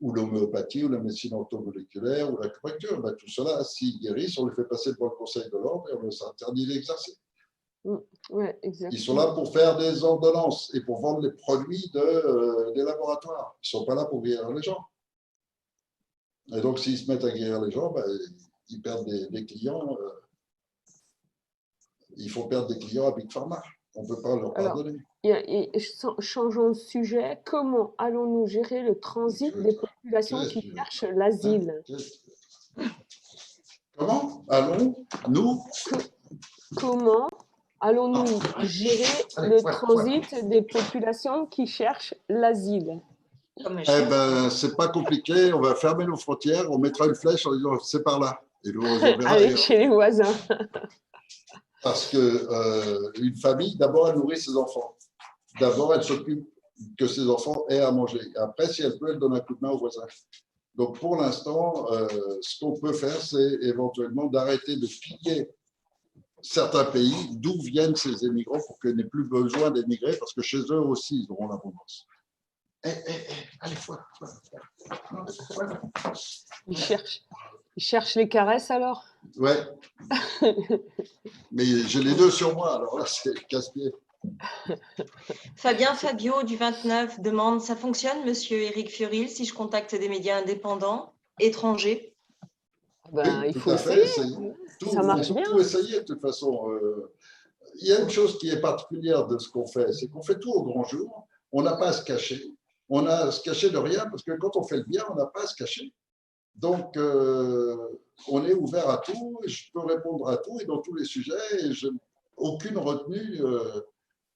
[SPEAKER 1] ou l'homéopathie, ou la médecine orthomoléculaire, ou l'acupuncture. Ben, tout cela, s'ils guérissent, on les fait passer devant le Conseil de l'ordre et on les interdit d'exercer.
[SPEAKER 4] Ouais, exactement.
[SPEAKER 1] Ils sont là pour faire des ordonnances et pour vendre les produits des laboratoires. Ils ne sont pas là pour guérir les gens. Et donc, s'ils se mettent à guérir les gens, ben, ils perdent des clients. Il faut perdre des clients à Big Pharma. On ne peut pas leur pardonner.
[SPEAKER 4] Changeons de sujet. Comment allons-nous gérer le transit des populations qui cherchent l'asile?
[SPEAKER 1] Comment allons-nous
[SPEAKER 4] Comment allons-nous gérer le transit des populations qui cherchent l'asile?
[SPEAKER 1] Eh ben, c'est pas compliqué. On va fermer nos frontières. On mettra une flèche en disant c'est par là. Et nous, on verra
[SPEAKER 4] Allez, chez les voisins.
[SPEAKER 1] Parce qu'une famille, d'abord, elle nourrit ses enfants. D'abord, elle s'occupe que ses enfants aient à manger. Après, si elle peut, elle donne un coup de main aux voisins. Donc, pour l'instant, ce qu'on peut faire, c'est éventuellement d'arrêter de piller certains pays d'où viennent ces émigrants pour qu'ils n'aient plus besoin d'émigrer, parce que chez eux aussi, ils auront l'abondance. Allez, voilà.
[SPEAKER 4] Ils cherchent les caresses alors?
[SPEAKER 1] Ouais. Mais j'ai les deux sur moi, alors là, c'est casse-pied.
[SPEAKER 2] Fabien Fabio du 29 demande: ça fonctionne, monsieur Éric Fiorilles, si je contacte des médias indépendants, étrangers?
[SPEAKER 4] Ben,
[SPEAKER 1] oui,
[SPEAKER 4] il faut essayer. Ça marche bien.
[SPEAKER 1] Tout essayer, de toute façon. Il y a une chose qui est particulière de ce qu'on fait, c'est qu'on fait tout au grand jour. On n'a pas à se cacher. On n'a à se cacher de rien, parce que quand on fait le bien, on n'a pas à se cacher. Donc, on est ouvert à tout, je peux répondre à tout et dans tous les sujets, et je n'ai aucune retenue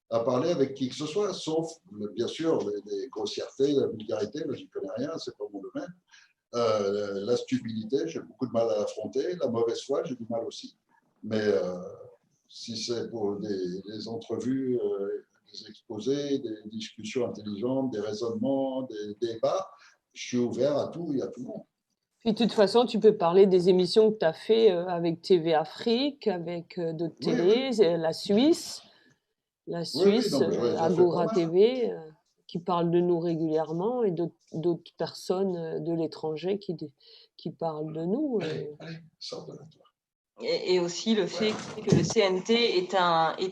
[SPEAKER 1] à parler avec qui que ce soit, sauf, bien sûr, les grossièretés, la vulgarité, là, j'y connais rien, c'est pas mon domaine. La stupidité, j'ai beaucoup de mal à l'affronter, la mauvaise foi, j'ai du mal aussi. Mais si c'est pour des entrevues, des exposés, des discussions intelligentes, des raisonnements, des débats, je suis ouvert à tout et à tout le monde.
[SPEAKER 4] Puis de toute façon, tu peux parler des émissions que tu as fait avec TV Afrique, avec d'autres télés, la Suisse, Agora TV, qui parle de nous régulièrement, et d'autres personnes de l'étranger qui parlent de nous.
[SPEAKER 1] Allez, sors de là, toi.
[SPEAKER 2] Et aussi le fait que le CNT est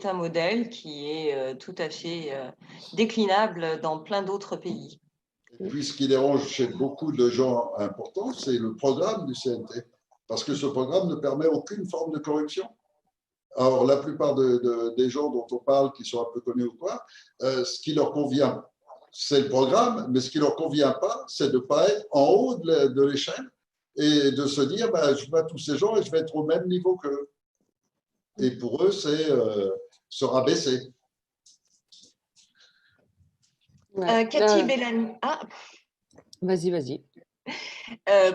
[SPEAKER 2] un modèle qui est tout à fait déclinable dans plein d'autres pays.
[SPEAKER 1] Et puis, ce qui dérange chez beaucoup de gens importants, c'est le programme du CNT, parce que ce programme ne permet aucune forme de corruption. Alors, la plupart des gens dont on parle, qui sont un peu connus ou quoi, ce qui leur convient, c'est le programme, mais ce qui leur convient pas, c'est de ne pas être en haut de l'échelle et de se dire, je bats tous ces gens et je vais être au même niveau qu'eux. Et pour eux, c'est se rabaisser.
[SPEAKER 2] Cathy Bellamy.
[SPEAKER 4] Vas-y.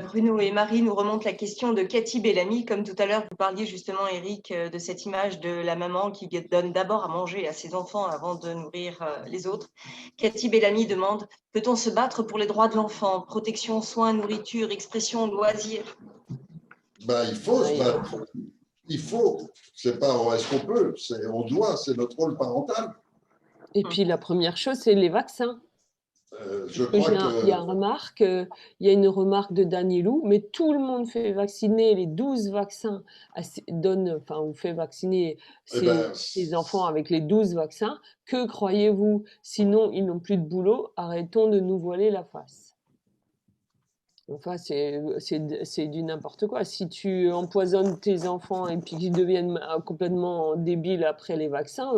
[SPEAKER 2] Bruno et Marie nous remontent la question de Cathy Bellamy. Comme tout à l'heure, vous parliez justement, Éric, de cette image de la maman qui donne d'abord à manger à ses enfants avant de nourrir les autres. Cathy Bellamy demande: peut-on se battre pour les droits de l'enfant? Protection, soins, nourriture, expression, loisirs?
[SPEAKER 1] Il faut se battre. Il faut. C'est pas est-ce qu'on peut, on doit, c'est notre rôle parental.
[SPEAKER 4] Et puis la première chose, c'est les vaccins. Il y a une remarque de Danielou, mais tout le monde fait vacciner, les 12 vaccins on fait vacciner ses enfants avec les 12 vaccins. Que croyez-vous? Sinon, ils n'ont plus de boulot. Arrêtons de nous voiler la face. Enfin, c'est du n'importe quoi. Si tu empoisonnes tes enfants et puis qu'ils deviennent complètement débiles après les vaccins,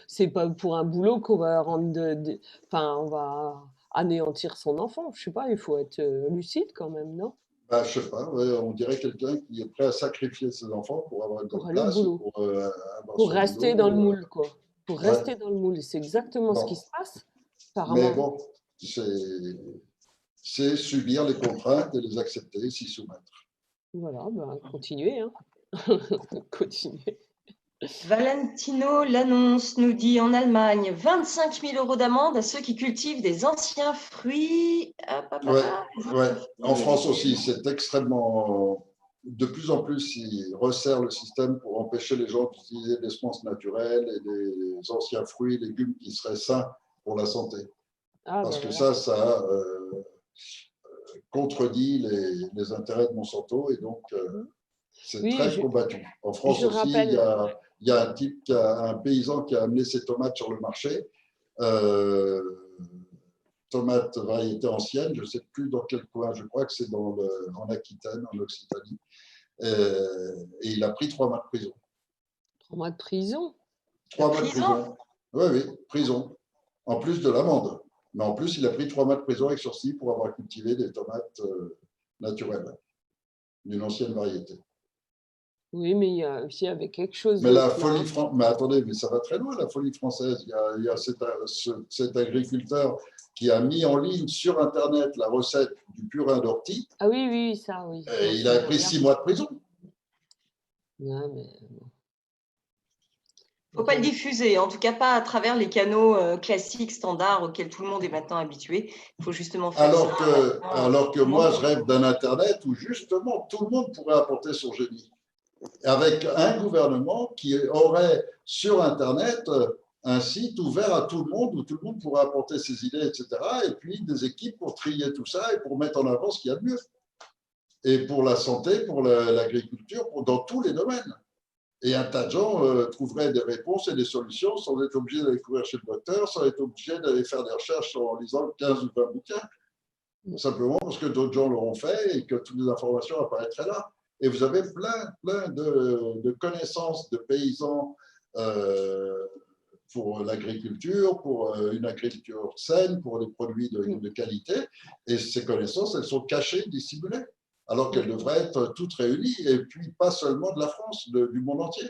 [SPEAKER 4] c'est pas pour un boulot qu'on va on va anéantir son enfant. Je sais pas, il faut être lucide quand même, non?
[SPEAKER 1] Je sais pas, on dirait quelqu'un qui est prêt à sacrifier ses enfants pour avoir une bonne place,
[SPEAKER 4] pour rester dans le moule, quoi. Pour rester dans le moule, c'est exactement ce qui se passe. Apparemment.
[SPEAKER 1] Mais bon, c'est subir les contraintes et les accepter, s'y soumettre.
[SPEAKER 4] Voilà, continuez. Continuez.
[SPEAKER 2] Valentino l'annonce nous dit: en Allemagne, 25 000 € d'amende à ceux qui cultivent des anciens fruits.
[SPEAKER 1] Ouais. En France aussi, c'est extrêmement de plus en plus, ils resserrent le système pour empêcher les gens d'utiliser des semences naturelles et des anciens fruits et légumes qui seraient sains pour la santé.
[SPEAKER 4] Ah,
[SPEAKER 1] Parce
[SPEAKER 4] bah
[SPEAKER 1] que
[SPEAKER 4] voilà.
[SPEAKER 1] ça contredit les intérêts de Monsanto et donc c'est
[SPEAKER 4] Oui,
[SPEAKER 1] très combattu. En France
[SPEAKER 4] je
[SPEAKER 1] aussi, il
[SPEAKER 4] rappelle.
[SPEAKER 1] y a un paysan qui a amené ses tomates sur le marché. Euh, Tomates variété ancienne, je ne sais plus dans quel coin, je crois que c'est en Aquitaine, en Occitanie. Et il a pris 3 mois de prison.
[SPEAKER 4] 3 mois de prison.
[SPEAKER 1] 3 mois de
[SPEAKER 2] Prison?
[SPEAKER 1] prison. Oui, oui, prison. En plus de l'amende. Mais en plus, il a pris 3 mois de prison avec sursis pour avoir cultivé des tomates naturelles d'une ancienne variété.
[SPEAKER 4] Oui, mais il y a aussi avec quelque chose
[SPEAKER 1] Mais la
[SPEAKER 4] d'autre là.
[SPEAKER 1] folie française, mais attendez, mais ça va très loin, la folie française. Il y a cet agriculteur qui a mis en ligne sur Internet la recette du purin d'ortie
[SPEAKER 4] Ah oui, oui, ça, oui.
[SPEAKER 1] et il a pris 6 mois de prison.
[SPEAKER 4] Ouais, mais
[SPEAKER 2] Il ne faut pas le diffuser, en tout cas pas à travers les canaux classiques, standards, auxquels tout le monde est maintenant habitué. Il faut justement faire ça.
[SPEAKER 1] Alors que moi, je rêve d'un Internet où justement tout le monde pourrait apporter son génie. Avec un gouvernement qui aurait sur Internet un site ouvert à tout le monde où tout le monde pourrait apporter ses idées, etc. Et puis des équipes pour trier tout ça et pour mettre en avant ce qu'il y a de mieux. Et pour la santé, pour l'agriculture, dans tous les domaines. Et un tas de gens trouveraient des réponses et des solutions sans être obligés d'aller courir chez le docteur, sans être obligés d'aller faire des recherches en lisant 15 ou 20 bouquins. Simplement parce que d'autres gens l'auront fait et que toutes les informations apparaîtraient là. Et vous avez plein de connaissances de paysans pour l'agriculture, pour une agriculture saine, pour des produits de qualité. Et ces connaissances, elles sont cachées, dissimulées, alors qu'elles devraient être toutes réunies, et puis pas seulement de la France, du monde entier.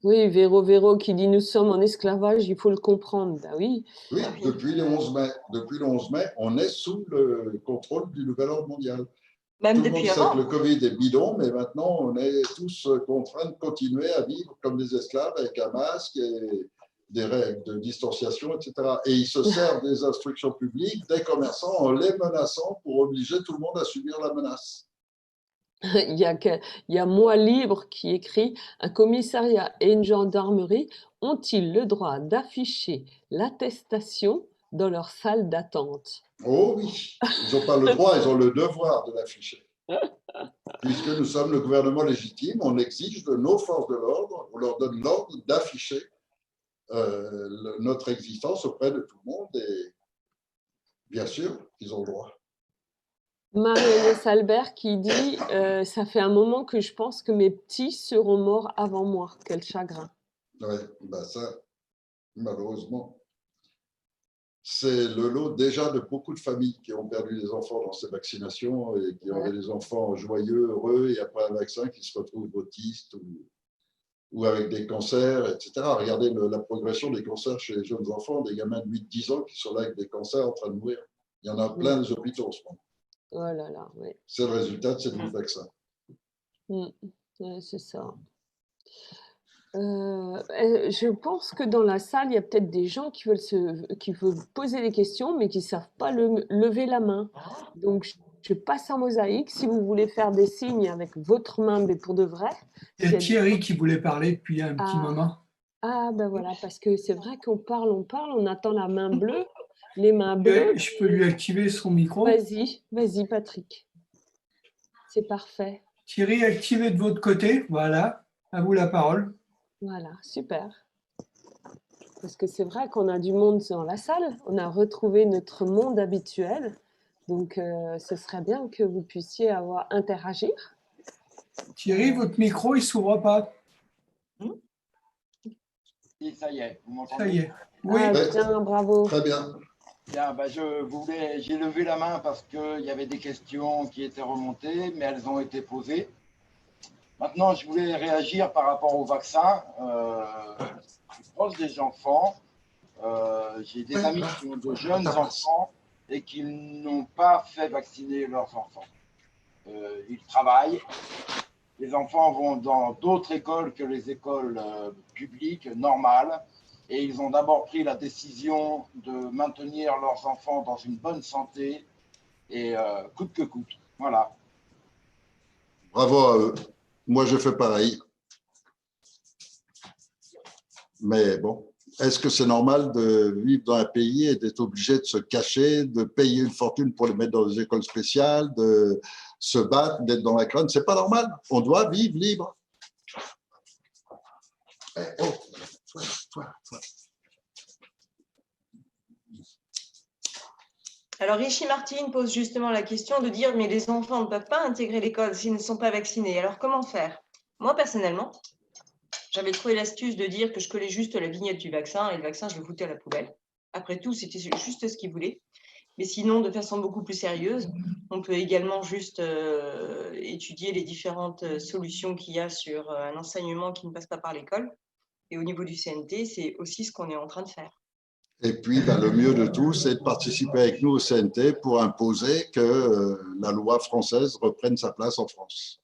[SPEAKER 4] oui, Véro qui dit nous sommes en esclavage, il faut le comprendre. Ben oui.
[SPEAKER 1] Oui, depuis le 11 mai. Depuis le 11 mai, on est sous le contrôle du nouvel ordre mondial.
[SPEAKER 2] Même
[SPEAKER 1] Tout le monde
[SPEAKER 2] depuis
[SPEAKER 1] sait
[SPEAKER 2] avant.
[SPEAKER 1] que le Covid est bidon, mais maintenant, on est tous contraints de continuer à vivre comme des esclaves avec un masque et des règles de distanciation, etc. Et ils se servent des instructions publiques, des commerçants, en les menaçant pour obliger tout le monde à subir la menace.
[SPEAKER 4] Il y a Moi Libre qui écrit un commissariat et une gendarmerie ont-ils le droit d'afficher l'attestation dans leur salle d'attente?
[SPEAKER 1] Oh oui, ils n'ont pas le droit, ils ont le devoir de l'afficher. Puisque nous sommes le gouvernement légitime, on exige de nos forces de l'ordre, on leur donne l'ordre d'afficher notre existence auprès de tout le monde et bien sûr, ils ont le droit.
[SPEAKER 4] Marie-Agnès Albert qui dit ça fait un moment que je pense que mes petits seront morts avant moi. Quel chagrin.
[SPEAKER 1] Oui, ben ça, malheureusement, c'est le lot déjà de beaucoup de familles qui ont perdu des enfants dans ces vaccinations et qui ont des enfants joyeux, heureux, et après un vaccin qui se retrouvent autistes ou avec des cancers, etc. Regardez la progression des cancers chez les jeunes enfants, des gamins de 8-10 ans qui sont là avec des cancers en train de mourir. Il y en a plein des hôpitaux en ce moment.
[SPEAKER 4] Oh là là, oui.
[SPEAKER 1] C'est le résultat de ces 12 vaccins.
[SPEAKER 4] Ouais, c'est ça. Je pense que dans la salle, il y a peut-être des gens qui veulent poser des questions, mais qui ne savent pas lever la main. Donc, je passe en mosaïque. Si vous voulez faire des signes avec votre main, mais pour de vrai.
[SPEAKER 5] Il y a Thierry qui voulait parler depuis un petit moment.
[SPEAKER 4] Ah, ben voilà, parce que c'est vrai qu'on parle, on attend la main bleue, les mains bleues.
[SPEAKER 5] Je peux lui activer son micro?
[SPEAKER 4] Vas-y, Patrick. C'est parfait.
[SPEAKER 5] Thierry, activez de votre côté. Voilà, à vous la parole.
[SPEAKER 4] Voilà, super. Parce que c'est vrai qu'on a du monde dans la salle, on a retrouvé notre monde habituel, donc ce serait bien que vous puissiez interagir.
[SPEAKER 5] Thierry, votre micro, il ne s'ouvre pas.
[SPEAKER 6] Et ça y est, vous m'entendez?
[SPEAKER 5] Ça y est. Oui.
[SPEAKER 4] Ah, bien, bravo.
[SPEAKER 1] Très bien.
[SPEAKER 6] Bien, j'ai levé la main parce qu'il y avait des questions qui étaient remontées, mais elles ont été posées. Maintenant, je voulais réagir par rapport au vaccin. Je suis proche des enfants. J'ai des amis qui ont de jeunes enfants et qui n'ont pas fait vacciner leurs enfants. Ils travaillent. Les enfants vont dans d'autres écoles que les écoles publiques normales. Et ils ont d'abord pris la décision de maintenir leurs enfants dans une bonne santé et coûte que coûte. Voilà.
[SPEAKER 1] Bravo à eux. Moi, je fais pareil. Mais bon, est-ce que c'est normal de vivre dans un pays et d'être obligé de se cacher, de payer une fortune pour les mettre dans des écoles spéciales, de se battre, d'être dans la crainte? C'est pas normal. On doit vivre libre. Oh, toi.
[SPEAKER 2] Alors, Richie Martin pose justement la question de dire, mais les enfants ne peuvent pas intégrer l'école s'ils ne sont pas vaccinés. Alors, comment faire? Moi, personnellement, j'avais trouvé l'astuce de dire que je collais juste la vignette du vaccin et le vaccin, je le foutais à la poubelle. Après tout, c'était juste ce qu'ils voulaient. Mais sinon, de façon beaucoup plus sérieuse, on peut également juste étudier les différentes solutions qu'il y a sur un enseignement qui ne passe pas par l'école. Et au niveau du CNT, c'est aussi ce qu'on est en train de faire.
[SPEAKER 1] Et puis, le mieux de tout, c'est de participer avec nous au CNT pour imposer que la loi française reprenne sa place en France,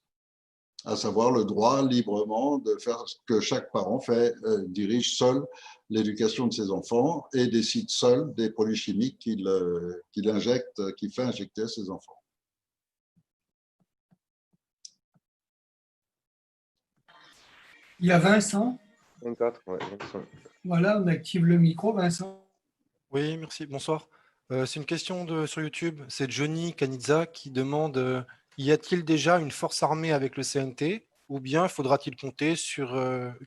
[SPEAKER 1] à savoir le droit librement de faire ce que chaque parent fait, dirige seul l'éducation de ses enfants et décide seul des produits chimiques qu'il injecte, qu'il fait injecter à ses enfants.
[SPEAKER 5] Il y a Vincent.
[SPEAKER 7] 24, ouais, Vincent.
[SPEAKER 5] Voilà, on active le micro, Vincent.
[SPEAKER 8] Oui, merci, bonsoir. C'est une question sur YouTube. C'est Johnny Canizza qui demande y a-t-il déjà une force armée avec le CNT ou bien faudra-t-il compter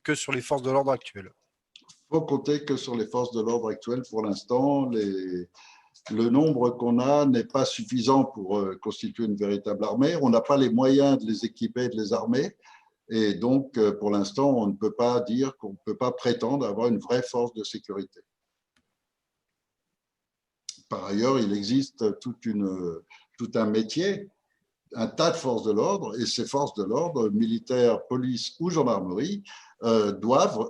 [SPEAKER 8] que sur les forces de l'ordre actuelles?
[SPEAKER 1] Il faut compter que sur les forces de l'ordre actuelles pour l'instant. Le nombre qu'on a n'est pas suffisant pour constituer une véritable armée. On n'a pas les moyens de les équiper et de les armer. Et donc, pour l'instant, on ne peut pas dire qu'on ne peut pas prétendre avoir une vraie force de sécurité. Par ailleurs, il existe tout un métier, un tas de forces de l'ordre, et ces forces de l'ordre, militaires, police ou gendarmerie, doivent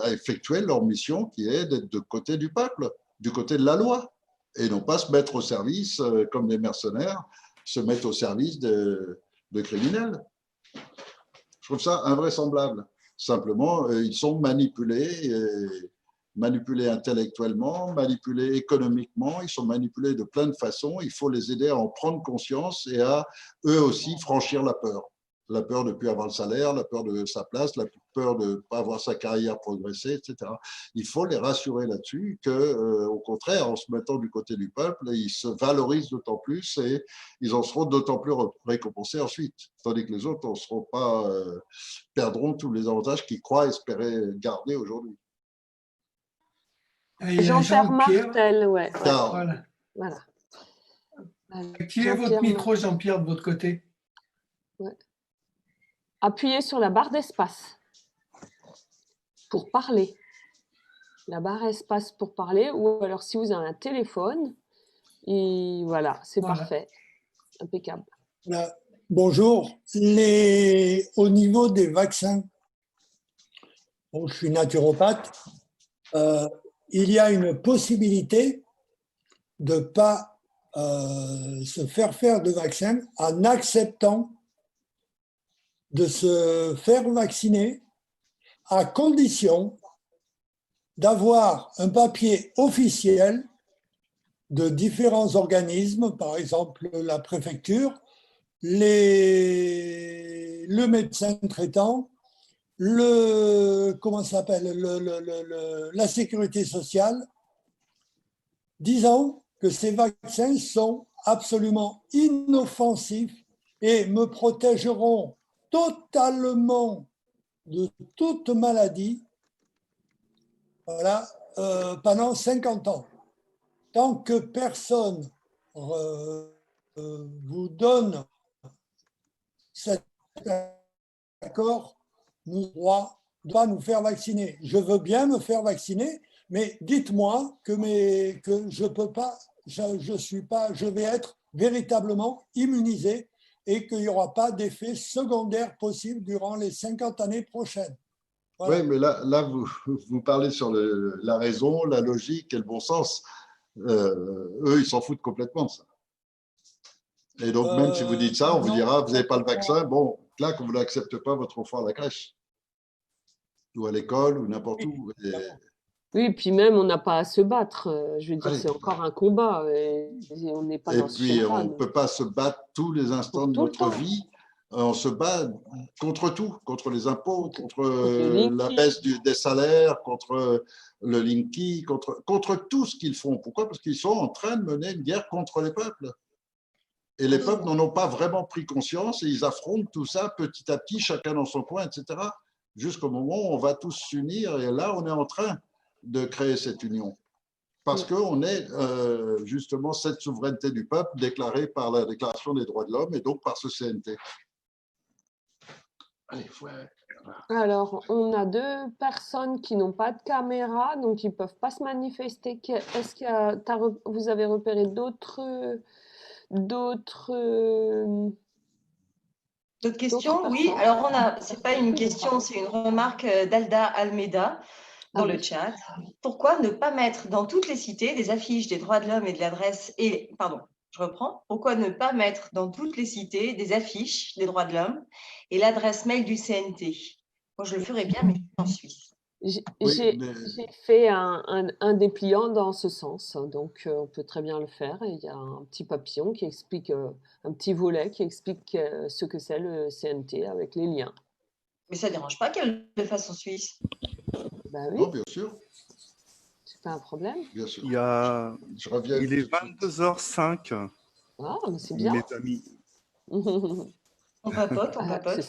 [SPEAKER 1] effectuer leur mission qui est d'être du côté du peuple, du côté de la loi, et non pas se mettre au service, comme les mercenaires, se mettre au service de criminels. Je trouve ça invraisemblable. Simplement, ils sont manipulés intellectuellement, manipulés économiquement, ils sont manipulés de plein de façons. Il faut les aider à en prendre conscience et à eux aussi franchir la peur. La peur de ne plus avoir le salaire, la peur de sa place, la peur de ne pas avoir sa carrière progresser, etc. Il faut les rassurer là-dessus qu'au contraire, en se mettant du côté du peuple, ils se valorisent d'autant plus et ils en seront d'autant plus récompensés ensuite. Tandis que les autres perdront tous les avantages qu'ils croient espérer garder aujourd'hui.
[SPEAKER 4] Jean-Pierre Martel, ouais.
[SPEAKER 5] Voilà. Activez votre micro, Jean-Pierre, de votre côté.
[SPEAKER 4] Ouais. Appuyez sur la barre d'espace pour parler. La barre espace pour parler, ou alors si vous avez un téléphone, et voilà, c'est parfait. Impeccable.
[SPEAKER 9] Voilà. Bonjour. Au niveau des vaccins, bon, je suis naturopathe, il y a une possibilité de ne pas se faire de vaccin en acceptant de se faire vacciner à condition d'avoir un papier officiel de différents organismes, par exemple la préfecture, le médecin traitant, la sécurité sociale, disant que ces vaccins sont absolument inoffensifs et me protégeront totalement de toute maladie, voilà, pendant 50 ans. Tant que personne vous donne cet accord, nous doit nous faire vacciner. Je veux bien me faire vacciner, mais dites-moi que je peux pas, je vais être véritablement immunisé et qu'il n'y aura pas d'effet secondaire possible durant les 50 années prochaines.
[SPEAKER 1] Voilà. Oui, mais là vous parlez sur la raison, la logique et le bon sens. Eux, ils s'en foutent complètement de ça. Et donc, même si vous dites ça, on vous dira, vous n'avez pas le vaccin, bon, là, qu'on vous n'accepte pas votre enfant à la crèche ou à l'école ou n'importe où.
[SPEAKER 4] Oui, puis même, on n'a pas à se battre. Je veux dire, c'est encore un combat. Et on n'est pas dans ce
[SPEAKER 1] Et puis, on
[SPEAKER 4] combat,
[SPEAKER 1] ne peut pas se battre tous les instants de notre vie On se bat contre tout, contre les impôts, contre
[SPEAKER 4] le
[SPEAKER 1] la
[SPEAKER 4] Linky.
[SPEAKER 1] baisse des salaires, contre le Linky, contre tout ce qu'ils font. Pourquoi? Parce qu'ils sont en train de mener une guerre contre les peuples. Et les peuples n'en ont pas vraiment pris conscience et ils affrontent tout ça petit à petit, chacun dans son coin, etc. Jusqu'au moment où on va tous s'unir et là, on est en train de créer cette union. Parce qu'on est justement cette souveraineté du peuple déclarée par la Déclaration des droits de l'homme et donc par ce CNT. Allez, ouais.
[SPEAKER 4] Alors, on a 2 personnes qui n'ont pas de caméra, donc ils ne peuvent pas se manifester. Est-ce que vous avez repéré d'autres
[SPEAKER 2] questions? Oui,
[SPEAKER 4] personnes?
[SPEAKER 2] alors c'est pas une question, c'est une remarque d'Alda Almeida dans
[SPEAKER 4] Ah
[SPEAKER 2] le
[SPEAKER 4] oui.
[SPEAKER 2] chat. Pourquoi ne pas mettre dans toutes les cités des affiches des droits de l'homme et de l'adresse pardon, je reprends. Pourquoi ne pas mettre dans toutes les cités des affiches des droits de l'homme et l'adresse mail du CNT? Moi, je le ferais bien, mais je suis en Suisse.
[SPEAKER 4] J'ai fait un dépliant dans ce sens, donc on peut très bien le faire. Et il y a un petit papillon qui explique, un petit volet qui explique ce que c'est le CNT avec les liens.
[SPEAKER 2] Mais ça ne dérange pas qu'elle le fasse en Suisse.
[SPEAKER 4] Ben oui.
[SPEAKER 1] Non, bien sûr.
[SPEAKER 4] C'est pas un problème.
[SPEAKER 1] Bien sûr.
[SPEAKER 7] Il est 22h05.
[SPEAKER 4] Ah, mais c'est bien.
[SPEAKER 7] Mes amis.
[SPEAKER 2] On papote, on papote.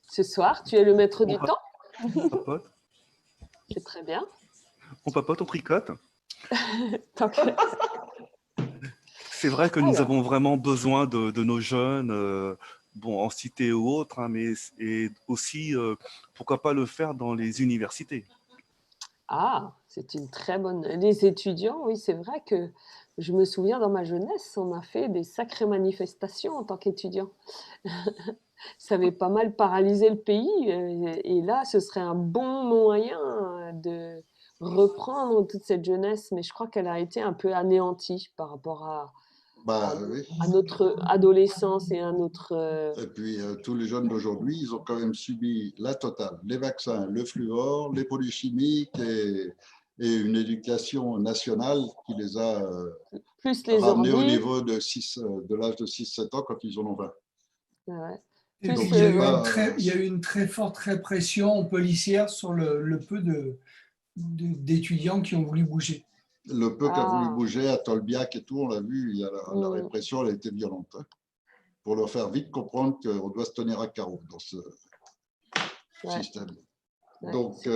[SPEAKER 4] Ce soir, tu es le maître du temps.
[SPEAKER 7] On papote.
[SPEAKER 4] C'est très bien.
[SPEAKER 7] On papote, on tricote.
[SPEAKER 4] T'inquiète.
[SPEAKER 7] C'est vrai que nous avons vraiment besoin de nos jeunes, bon, en cité ou autre, hein, mais et aussi, pourquoi pas le faire dans les universités.
[SPEAKER 4] Ah, c'est une très bonne... Les étudiants, oui, c'est vrai que je me souviens dans ma jeunesse, on a fait des sacrées manifestations en tant qu'étudiant. Ça avait pas mal paralysé le pays et là, ce serait un bon moyen de reprendre toute cette jeunesse, mais je crois qu'elle a été un peu anéantie par rapport à notre adolescence et à notre...
[SPEAKER 1] Et puis, tous les jeunes d'aujourd'hui, ils ont quand même subi la totale, les vaccins, le fluor, les produits chimiques et une éducation nationale qui les a
[SPEAKER 4] plus les
[SPEAKER 1] ramenés au
[SPEAKER 4] ordi.
[SPEAKER 1] niveau de l'âge de 6-7 ans quand ils en ont 20.
[SPEAKER 4] Ouais.
[SPEAKER 5] Et
[SPEAKER 1] Donc,
[SPEAKER 5] puis, il y a eu une très forte répression policière sur le peu d'étudiants qui ont voulu bouger.
[SPEAKER 1] Le peu qu'a voulu bouger à Tolbiac et tout, on l'a vu, la répression, elle a été violente. Hein, pour leur faire vite comprendre qu'on doit se tenir à carreau dans ce système.
[SPEAKER 4] Ouais,
[SPEAKER 1] donc,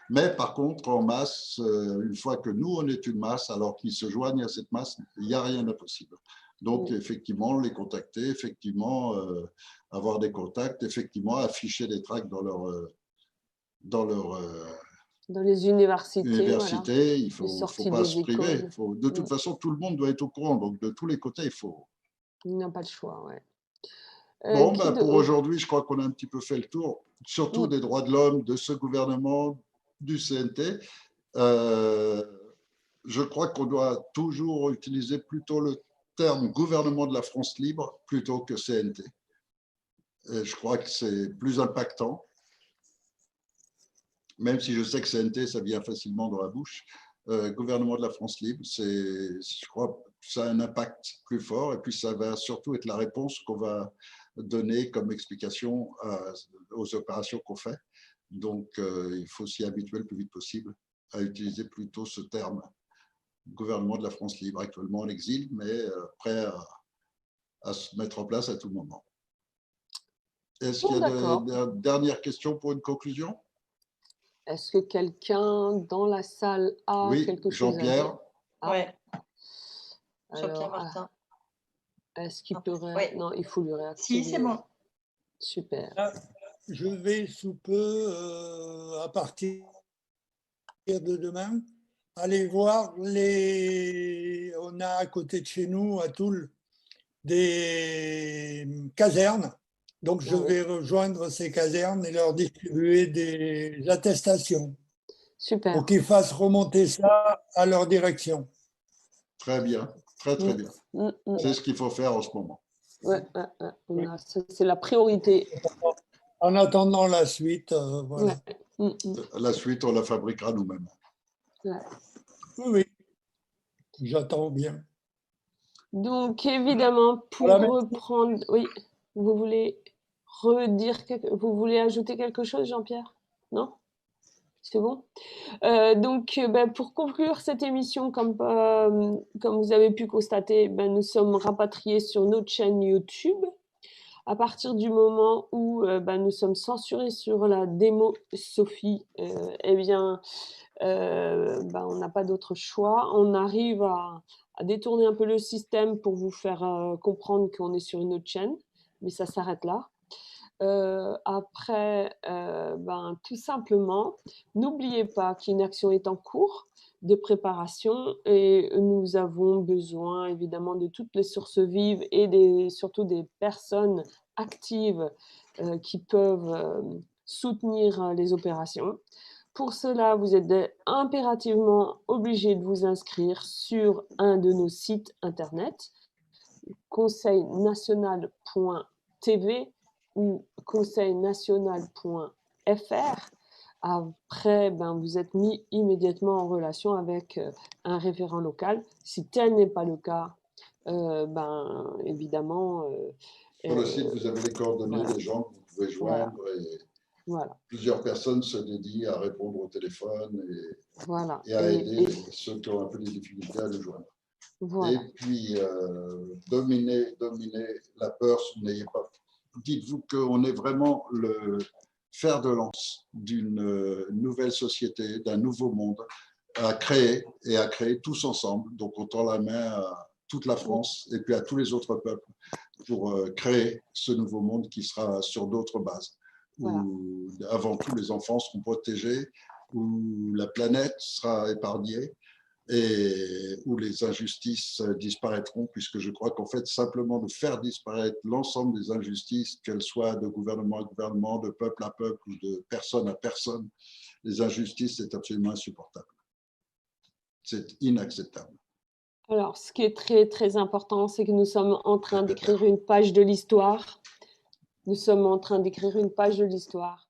[SPEAKER 1] mais par contre, en masse, une fois que nous, on est une masse, alors qu'ils se joignent à cette masse, il n'y a rien d'impossible. Donc, effectivement, les contacter, effectivement, avoir des contacts, effectivement, afficher des tracts dans les universités, il ne faut pas se priver. De toute façon, tout le monde doit être au courant. Donc, de tous les côtés, il faut.
[SPEAKER 4] Il n'a pas le choix, ouais.
[SPEAKER 1] Bon, pour aujourd'hui, je crois qu'on a un petit peu fait le tour, surtout des droits de l'homme, de ce gouvernement, du CNT. Je crois qu'on doit toujours utiliser plutôt le terme gouvernement de la France libre plutôt que CNT. Et je crois que c'est plus impactant. Même si je sais que CNT, ça vient facilement dans la bouche, gouvernement de la France libre, je crois que ça a un impact plus fort et puis ça va surtout être la réponse qu'on va donner comme explication aux opérations qu'on fait. Donc, il faut s'y habituer le plus vite possible à utiliser plutôt ce terme, gouvernement de la France libre, actuellement en exil, mais prêt à se mettre en place à tout moment. Est-ce qu'il y a des dernières questions pour une conclusion?
[SPEAKER 4] Est-ce que quelqu'un dans la salle a quelque chose à dire?
[SPEAKER 1] Jean-Pierre.
[SPEAKER 2] Ouais. Jean-Pierre Martin.
[SPEAKER 4] Est-ce qu'il peut Non, il faut lui réactiver.
[SPEAKER 2] Si, c'est bon.
[SPEAKER 4] Super.
[SPEAKER 9] Je vais sous peu, à partir de demain, aller voir on a à côté de chez nous, à Toul, des casernes. Donc, je vais rejoindre ces casernes et leur distribuer des attestations.
[SPEAKER 4] Super.
[SPEAKER 9] Pour qu'ils fassent remonter ça à leur direction.
[SPEAKER 1] Très bien, très bien. C'est ce qu'il faut faire en ce moment.
[SPEAKER 4] C'est la priorité.
[SPEAKER 9] En attendant la suite, voilà.
[SPEAKER 1] La suite, on la fabriquera nous-mêmes.
[SPEAKER 9] Oui, j'attends bien.
[SPEAKER 4] Donc, évidemment, pour
[SPEAKER 9] Voilà, merci.
[SPEAKER 4] reprendre, oui, vous voulez vous voulez ajouter quelque chose, Jean-Pierre? Non? C'est bon? Pour conclure cette émission, comme vous avez pu constater, nous sommes rapatriés sur notre chaîne YouTube. À partir du moment où nous sommes censurés sur la démo Sophie, eh bien, on n'a pas d'autre choix. On arrive à détourner un peu le système pour vous faire comprendre qu'on est sur une autre chaîne, mais ça s'arrête là. Après, tout simplement, n'oubliez pas qu'une action est en cours de préparation et nous avons besoin évidemment de toutes les sources vives et surtout des personnes actives qui peuvent soutenir les opérations. Pour cela, vous êtes impérativement obligés de vous inscrire sur un de nos sites internet, conseilnational.tv ou conseilnational.fr. Après, vous êtes mis immédiatement en relation avec un référent local. Si tel n'est pas le cas, évidemment…
[SPEAKER 1] Sur le site, vous avez les coordonnées
[SPEAKER 4] voilà.
[SPEAKER 1] des gens que vous pouvez joindre et
[SPEAKER 4] Voilà.
[SPEAKER 1] plusieurs personnes se dédient à répondre au téléphone
[SPEAKER 4] Voilà.
[SPEAKER 1] et à aider ceux qui ont un peu des difficultés à le joindre.
[SPEAKER 4] Voilà.
[SPEAKER 1] Et puis, dominez la peur, n'ayez pas. Dites-vous qu'on est vraiment le fer de lance d'une nouvelle société, d'un nouveau monde à créer et à créer tous ensemble. Donc, on tend la main à toute la France et puis à tous les autres peuples pour créer ce nouveau monde qui sera sur d'autres bases.
[SPEAKER 4] Voilà.
[SPEAKER 1] Où, avant tout, les enfants seront protégés, où la planète sera épargnée et où les injustices disparaîtront, puisque je crois qu'en fait, simplement de faire disparaître l'ensemble des injustices, qu'elles soient de gouvernement à gouvernement, de peuple à peuple ou de personne à personne, les injustices, c'est absolument insupportable. C'est inacceptable.
[SPEAKER 4] Alors, ce qui est très, très important, c'est que nous sommes en train d'écrire une page de l'histoire. Nous sommes en train d'écrire une page de l'histoire.